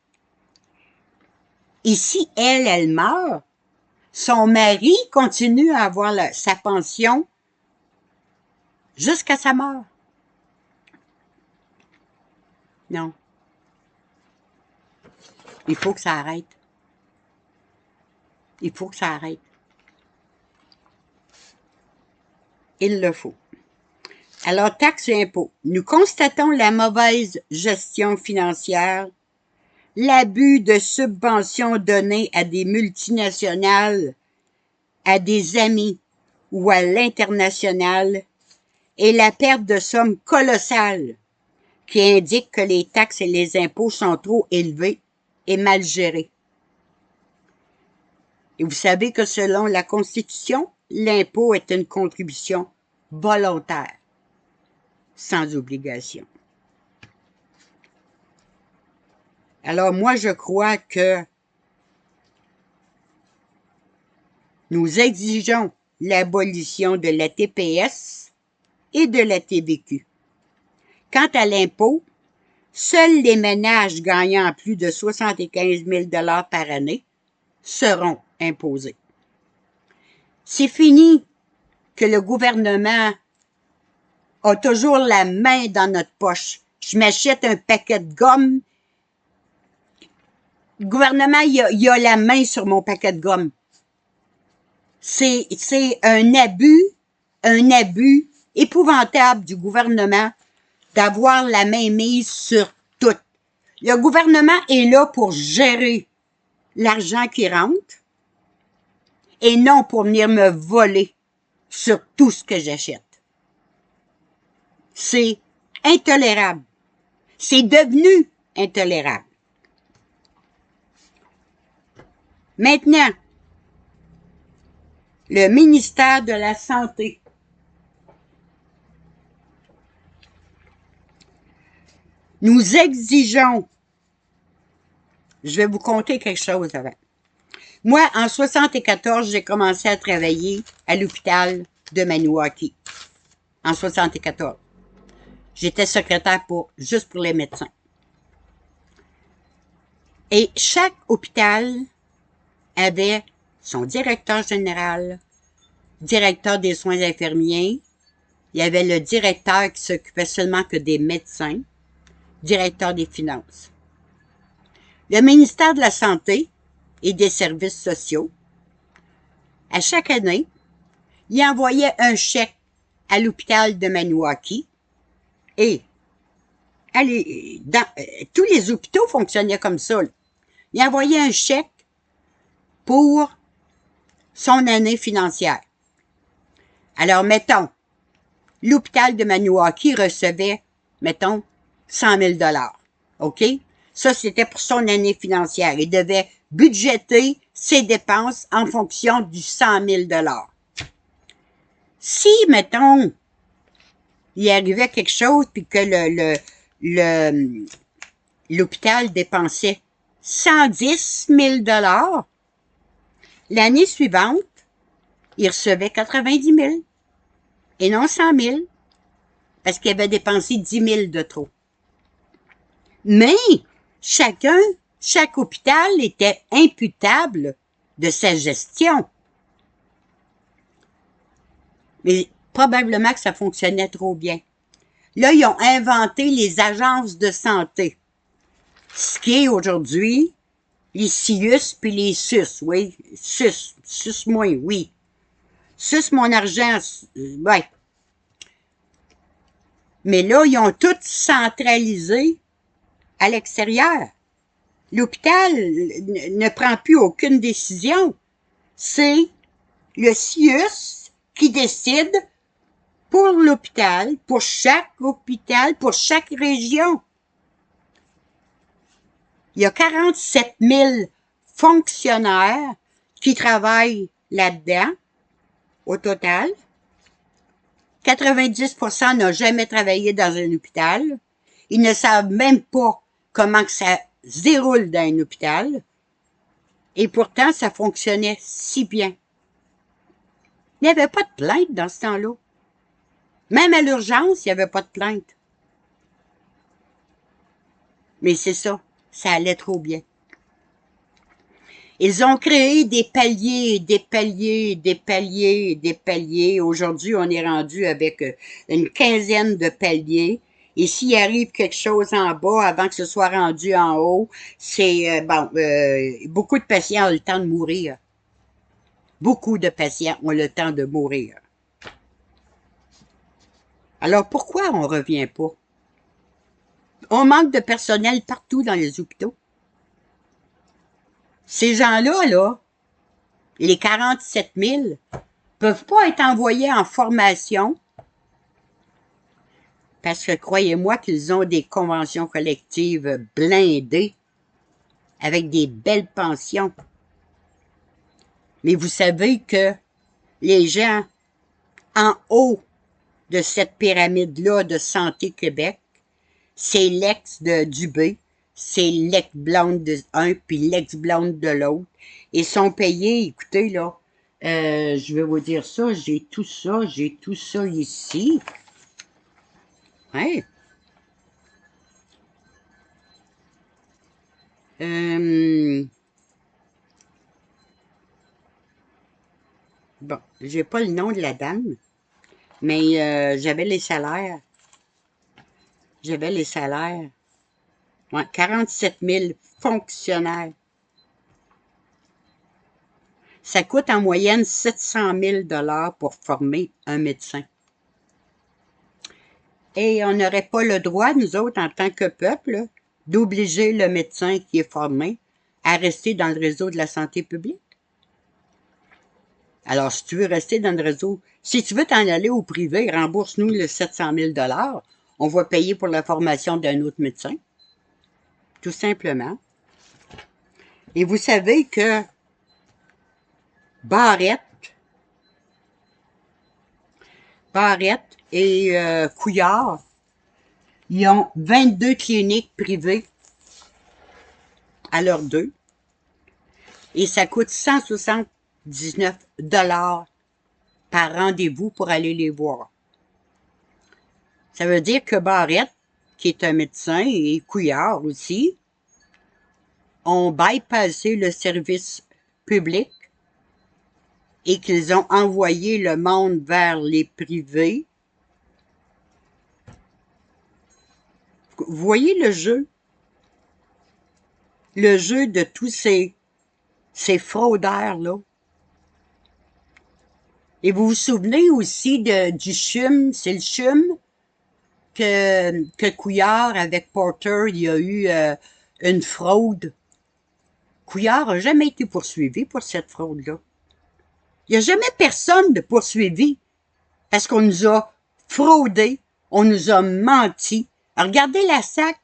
Et si elle meurt, son mari continue à avoir sa pension jusqu'à sa mort. Non. Il faut que ça arrête. Il faut que ça arrête. Il le faut. Alors, taxes et impôts. Nous constatons la mauvaise gestion financière, l'abus de subventions données à des multinationales, à des amis ou à l'international, et la perte de sommes colossales qui indiquent que les taxes et les impôts sont trop élevés et mal gérés. Et vous savez que selon la Constitution, l'impôt est une contribution volontaire, sans obligation. Alors moi, je crois que nous exigeons l'abolition de la TPS et de la TVQ. Quant à l'impôt, seuls les ménages gagnant plus de 75 000 $ par année seront imposés. C'est fini que le gouvernement a toujours la main dans notre poche. Je m'achète un paquet de gomme. Le gouvernement, il a la main sur mon paquet de gomme. C'est un abus épouvantable du gouvernement d'avoir la main mise sur tout. Le gouvernement est là pour gérer l'argent qui rentre et non pour venir me voler sur tout ce que j'achète. C'est intolérable. C'est devenu intolérable. Maintenant, le ministère de la Santé. Nous exigeons, je vais vous conter quelque chose avant. Moi, en 1974, j'ai commencé à travailler à l'hôpital de Maniwaki. En 1974. J'étais secrétaire juste pour les médecins. Et chaque hôpital avait son directeur général, directeur des soins infirmiers, il y avait le directeur qui s'occupait seulement que des médecins, directeur des finances. Le ministère de la Santé et des Services sociaux, à chaque année, il envoyait un chèque à l'hôpital de Maniwaki et tous les hôpitaux fonctionnaient comme ça. Là. Il envoyait un chèque pour son année financière. Alors, mettons, l'hôpital de Maniwaki recevait, mettons, 100 000 $. OK? Ça, c'était pour son année financière. Il devait budgéter ses dépenses en fonction du 100 000 $. Si, mettons, il arrivait quelque chose puis que l'hôpital dépensait 110 000 $, l'année suivante, il recevait 90 000 et non 100 000 parce qu'il avait dépensé 10 000 de trop. Mais chaque hôpital était imputable de sa gestion. Mais probablement que ça fonctionnait trop bien. Là, ils ont inventé les agences de santé. Ce qui est aujourd'hui les CIUS puis les SUS, oui. SUS-moi, oui. SUS, mon argent, ouais. Mais là, ils ont tout centralisé à l'extérieur. L'hôpital ne prend plus aucune décision. C'est le CIUS qui décide pour l'hôpital, pour chaque hôpital, pour chaque région. Il y a 47 000 fonctionnaires qui travaillent là-dedans, au total. 90% n'ont jamais travaillé dans un hôpital. Ils ne savent même pas comment que ça se déroule dans un hôpital. Et pourtant, ça fonctionnait si bien. Il n'y avait pas de plainte dans ce temps-là. Même à l'urgence, il n'y avait pas de plainte. Mais c'est ça, ça allait trop bien. Ils ont créé des paliers, des paliers, des paliers, des paliers. Aujourd'hui, on est rendu avec une quinzaine de paliers. Et s'il arrive quelque chose en bas avant que ce soit rendu en haut, c'est beaucoup de patients ont le temps de mourir. Beaucoup de patients ont le temps de mourir. Alors pourquoi on revient pas? On manque de personnel partout dans les hôpitaux. Ces gens-là, là, les 47 000, peuvent pas être envoyés en formation parce que croyez-moi qu'ils ont des conventions collectives blindées avec des belles pensions. Mais vous savez que les gens en haut de cette pyramide-là de Santé Québec, c'est l'ex de Dubé, c'est l'ex-blonde de un, puis l'ex-blonde de l'autre. Ils sont payés, écoutez, là, je vais vous dire ça, j'ai tout ça ici. Ouais. Bon, j'ai pas le nom de la dame, mais j'avais les salaires. J'avais les salaires. Ouais, 47 000 fonctionnaires. Ça coûte en moyenne 700 000 pour former un médecin. Et on n'aurait pas le droit, nous autres, en tant que peuple, d'obliger le médecin qui est formé à rester dans le réseau de la santé publique. Alors, si tu veux rester dans le réseau, si tu veux t'en aller au privé, rembourse-nous le 700 000 on va payer pour la formation d'un autre médecin. Tout simplement. Et vous savez que Barrette et Couillard, ils ont 22 cliniques privées à leurs deux. Et ça coûte 179 $ par rendez-vous pour aller les voir. Ça veut dire que Barrette, qui est un médecin, et Couillard aussi, ont bypassé le service public et qu'ils ont envoyé le monde vers les privés. Vous voyez le jeu? Le jeu de tous ces fraudeurs-là. Et vous vous souvenez aussi du CHUM, c'est le CHUM que Couillard, avec Porter, il y a eu une fraude. Couillard n'a jamais été poursuivi pour cette fraude-là. Il n'y a jamais personne de poursuivi parce qu'on nous a fraudé, on nous a menti. Alors, regardez la SAC.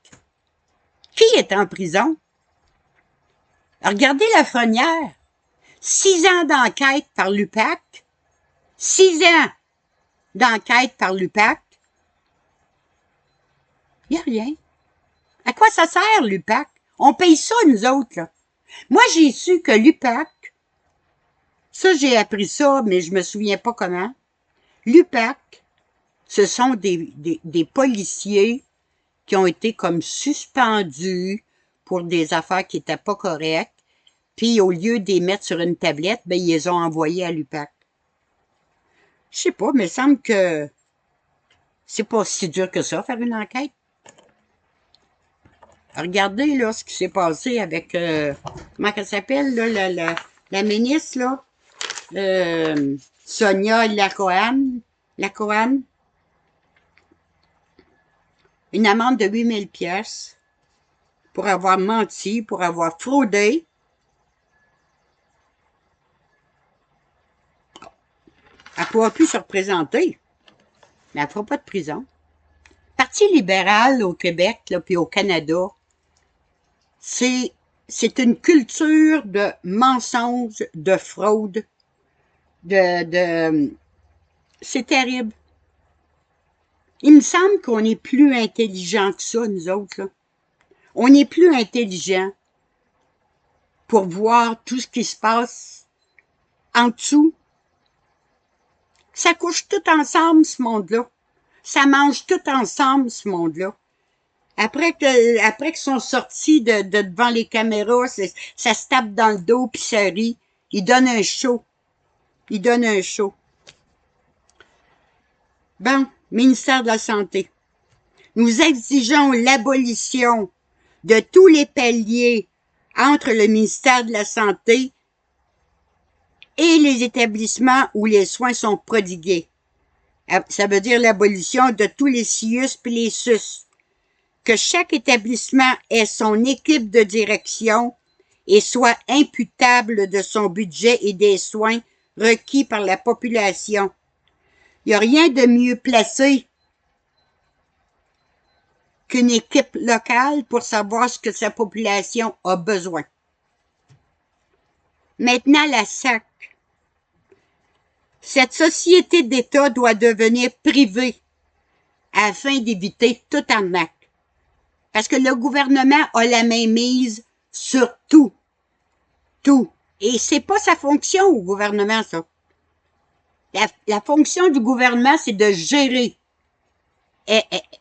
Qui est en prison? Alors, regardez Lafrenière. 6 ans d'enquête par l'UPAC. 6 ans d'enquête par l'UPAC. Il n'y a rien. À quoi ça sert, l'UPAC? On paye ça, nous autres, là. Moi, j'ai su que l'UPAC, ça, j'ai appris ça, mais je me souviens pas comment. L'UPAC, ce sont des policiers qui ont été comme suspendus pour des affaires qui étaient pas correctes. Puis, au lieu de les mettre sur une tablette, ben, ils les ont envoyés à l'UPAC. Je sais pas, mais il semble que c'est pas si dur que ça, faire une enquête. Regardez, là, ce qui s'est passé avec, comment elle s'appelle, là, la ministre, là, Sonia Lacoan. Une amende de 8 000 pièces pour avoir menti, pour avoir fraudé. Elle ne pourra plus se représenter, mais elle ne fera pas de prison. Parti libéral au Québec, là, puis au Canada, c'est une culture de mensonges, de fraude, c'est terrible. Il me semble qu'on est plus intelligent que ça, nous autres, là. On est plus intelligent pour voir tout ce qui se passe en dessous. Ça couche tout ensemble, ce monde-là. Ça mange tout ensemble, ce monde-là. Après qu'ils sont sortis de devant les caméras, ça se tape dans le dos puis ça rit. Ils donnent un show. Ils donnent un show. Bon, ministère de la Santé. Nous exigeons l'abolition de tous les paliers entre le ministère de la Santé et les établissements où les soins sont prodigués. Ça veut dire l'abolition de tous les CIUS et les SUS. Que chaque établissement ait son équipe de direction et soit imputable de son budget et des soins requis par la population. Il n'y a rien de mieux placé qu'une équipe locale pour savoir ce que sa population a besoin. Maintenant, la SAC. Cette société d'État doit devenir privée afin d'éviter toute arnaque. Parce que le gouvernement a la main mise sur tout. Tout. Et c'est pas sa fonction au gouvernement, ça. La fonction du gouvernement, c'est de gérer.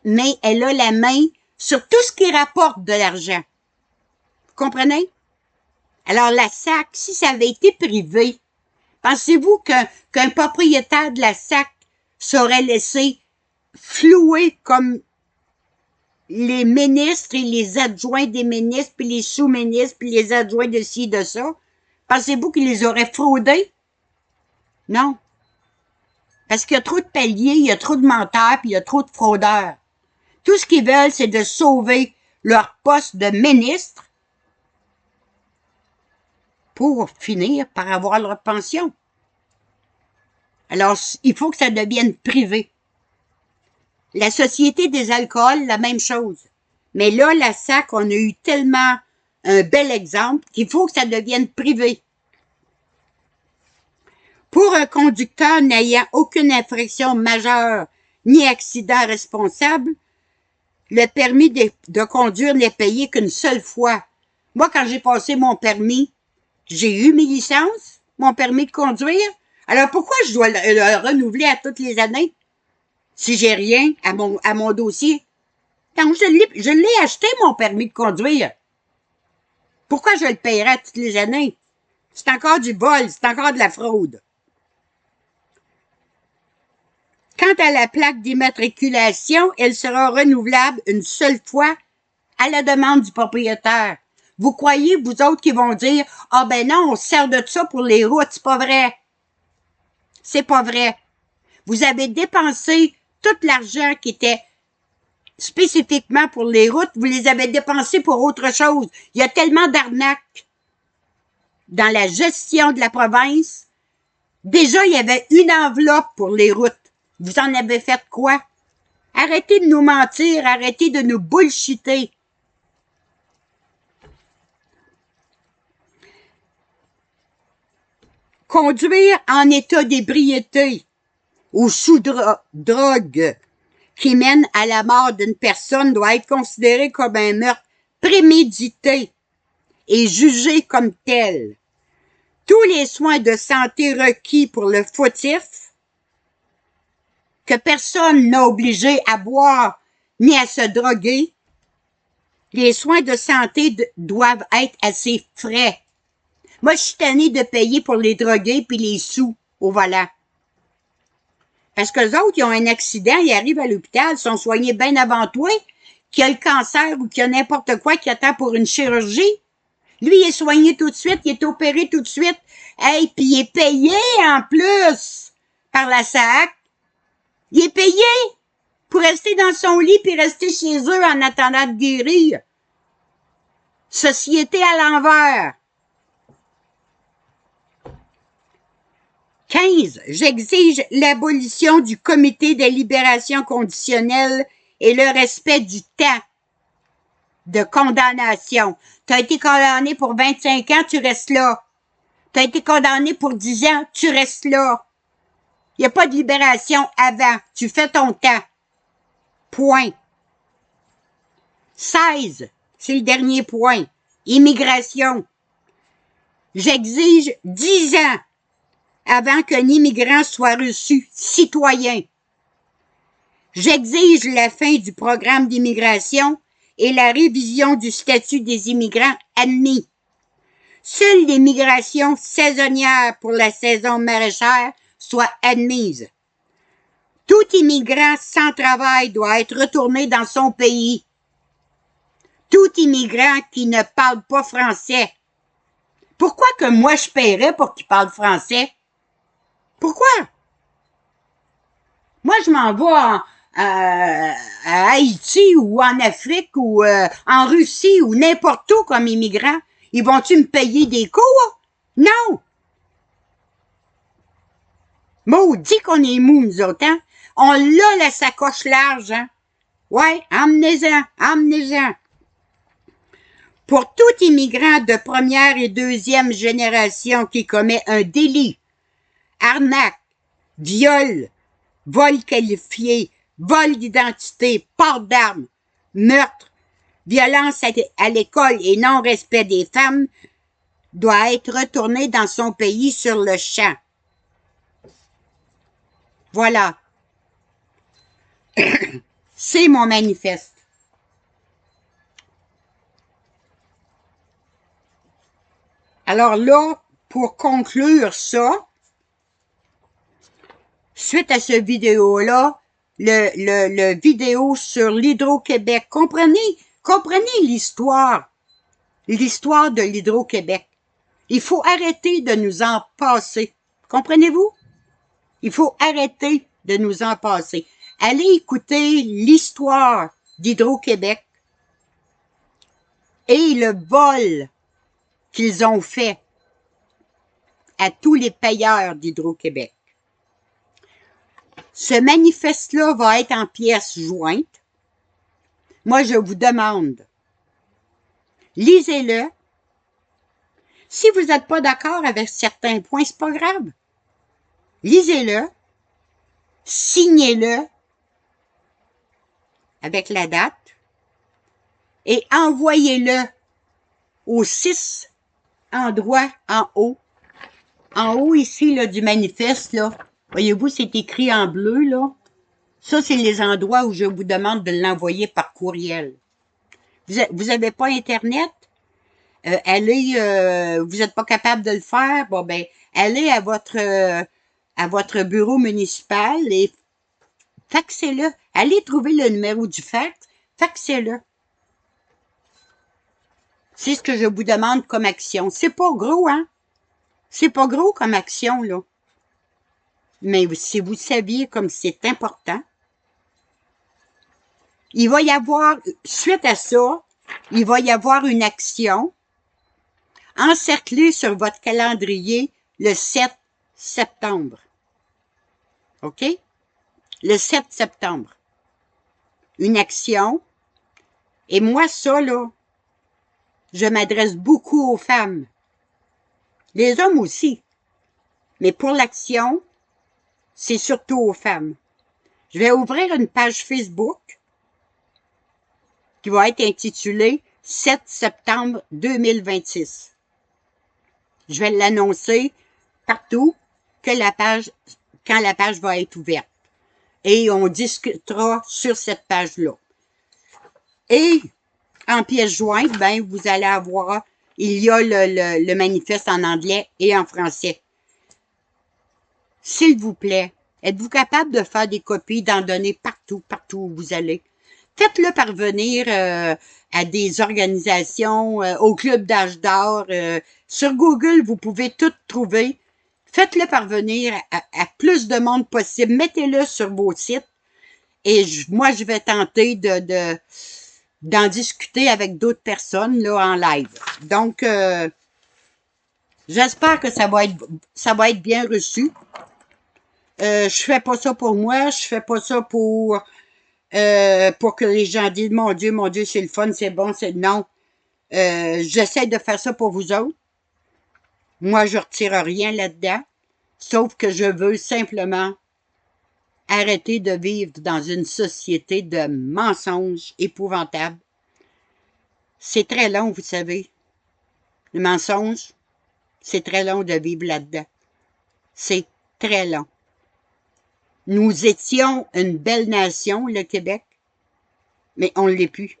Mais elle a la main sur tout ce qui rapporte de l'argent. Vous comprenez? Alors, la SAC, si ça avait été privé, pensez-vous qu'un propriétaire de la SAC serait laissé flouer comme les ministres et les adjoints des ministres, puis les sous-ministres, puis les adjoints de ci, de ça? Pensez-vous qu'ils les auraient fraudés? Non. Parce qu'il y a trop de paliers, il y a trop de menteurs, puis il y a trop de fraudeurs. Tout ce qu'ils veulent, c'est de sauver leur poste de ministre pour finir par avoir leur pension. Alors, il faut que ça devienne privé. La Société des alcools, la même chose. Mais là, la SAC, on a eu tellement un bel exemple qu'il faut que ça devienne privé. Pour un conducteur n'ayant aucune infraction majeure ni accident responsable, le permis de conduire n'est payé qu'une seule fois. Moi, quand j'ai passé mon permis, j'ai eu mes licences, mon permis de conduire. Alors, pourquoi je dois le renouveler à toutes les années si j'ai rien à mon dossier? Donc, je l'ai acheté, mon permis de conduire. Pourquoi je le payerais toutes les années? C'est encore du vol, c'est encore de la fraude. Quant à la plaque d'immatriculation, elle sera renouvelable une seule fois à la demande du propriétaire. Vous croyez, vous autres, qui vont dire « Ah ben non, on se sert de ça pour les routes. » C'est pas vrai. C'est pas vrai. Vous avez dépensé tout l'argent qui était spécifiquement pour les routes, vous les avez dépensés pour autre chose. Il y a tellement d'arnaques dans la gestion de la province. Déjà, il y avait une enveloppe pour les routes. Vous en avez fait quoi? Arrêtez de nous mentir, arrêtez de nous bullshiter. Conduire en état d'ébriété ou sous drogue qui mène à la mort d'une personne doit être considéré comme un meurtre prémédité et jugé comme tel. Tous les soins de santé requis pour le fautif, que personne n'a obligé à boire ni à se droguer, les soins de santé doivent être assez frais. Moi, je suis tannée de payer pour les drogués puis les sous au volant. Parce que les autres, ils ont un accident, ils arrivent à l'hôpital, ils sont soignés bien avant toi, qui a le cancer ou qui a n'importe quoi, qui attend pour une chirurgie. Lui, il est soigné tout de suite, il est opéré tout de suite. Hey, puis il est payé en plus par la SAC. Il est payé pour rester dans son lit puis rester chez eux en attendant de guérir. Société à l'envers. 15. J'exige l'abolition du comité de libération conditionnelle et le respect du temps de condamnation. Tu as été condamné pour 25 ans, tu restes là. Tu as été condamné pour 10 ans, tu restes là. Il n'y a pas de libération avant. Tu fais ton temps. Point. 16, c'est le dernier point. Immigration. J'exige 10 ans avant qu'un immigrant soit reçu citoyen. J'exige la fin du programme d'immigration et la révision du statut des immigrants admis. Seule l'immigration saisonnière pour la saison maraîchère soit admise. Tout immigrant sans travail doit être retourné dans son pays. Tout immigrant qui ne parle pas français. Pourquoi que moi je paierais pour qu'il parle français? Pourquoi? Moi, je m'en vais à Haïti ou en Afrique ou en Russie ou n'importe où comme immigrant. Ils vont-tu me payer des cours? Non! Maudit qu'on est mou, nous autres, hein? On l'a la sacoche large, hein? Ouais, emmenez-en, emmenez-en. Pour tout immigrant de première et deuxième génération qui commet un délit, arnaque, viol, vol qualifié, vol d'identité, port d'armes, meurtre, violence à l'école et non-respect des femmes, doit être retourné dans son pays sur le champ. Voilà. C'est mon manifeste. Alors là, pour conclure ça, suite à cette vidéo-là, le vidéo sur l'Hydro-Québec, comprenez l'histoire de l'Hydro-Québec. Il faut arrêter de nous en passer. Comprenez-vous? Il faut arrêter de nous en passer. Allez écouter l'histoire d'Hydro-Québec et le vol qu'ils ont fait à tous les payeurs d'Hydro-Québec. Ce manifeste-là va être en pièces jointes. Moi, je vous demande, lisez-le. Si vous n'êtes pas d'accord avec certains points, c'est pas grave. Lisez-le, signez-le avec la date et envoyez-le aux 6 endroits en haut. En haut ici là, du manifeste, là, voyez-vous, c'est écrit en bleu, là. Ça, c'est les endroits où je vous demande de l'envoyer par courriel. Vous n'avez pas Internet? Vous n'êtes pas capable de le faire? Bon, ben, allez à votre bureau municipal et faxez-le. Allez trouver le numéro du fax, faxez-le. C'est ce que je vous demande comme action. C'est pas gros, hein? C'est pas gros comme action, là. Mais si vous saviez comme c'est important, il va y avoir, suite à ça, il va y avoir une action encerclée sur votre calendrier le 7 septembre. OK? Le 7 septembre. Une action. Et moi, ça, là, je m'adresse beaucoup aux femmes. Les hommes aussi. Mais pour l'action, c'est surtout aux femmes. Je vais ouvrir une page Facebook qui va être intitulée 7 septembre 2026. Je vais l'annoncer partout quand la page va être ouverte. Et on discutera sur cette page-là. Et en pièce jointe, ben, vous allez avoir, il y a le manifeste en anglais et en français. S'il vous plaît, êtes-vous capable de faire des copies, d'en donner partout où vous allez? Faites-le parvenir à des organisations, au Club d'âge d'or. Sur Google, vous pouvez tout trouver. Faites-le parvenir à plus de monde possible. Mettez-le sur vos sites. Et moi, je vais tenter d'en discuter avec d'autres personnes là en live. Donc, j'espère que ça va être bien reçu. Je fais pas ça pour moi, je fais pas ça pour que les gens disent mon Dieu, c'est le fun, c'est bon, c'est non. J'essaie de faire ça pour vous autres. Moi, je retire rien là-dedans, sauf que je veux simplement arrêter de vivre dans une société de mensonges épouvantables. C'est très long, vous savez. Le mensonge, c'est très long de vivre là-dedans. C'est très long. Nous étions une belle nation, le Québec, mais on ne l'est plus.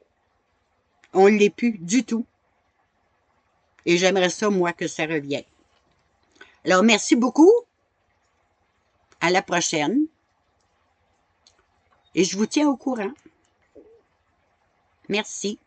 On ne l'est plus du tout. Et j'aimerais ça, moi, que ça revienne. Alors, merci beaucoup. À la prochaine. Et je vous tiens au courant. Merci.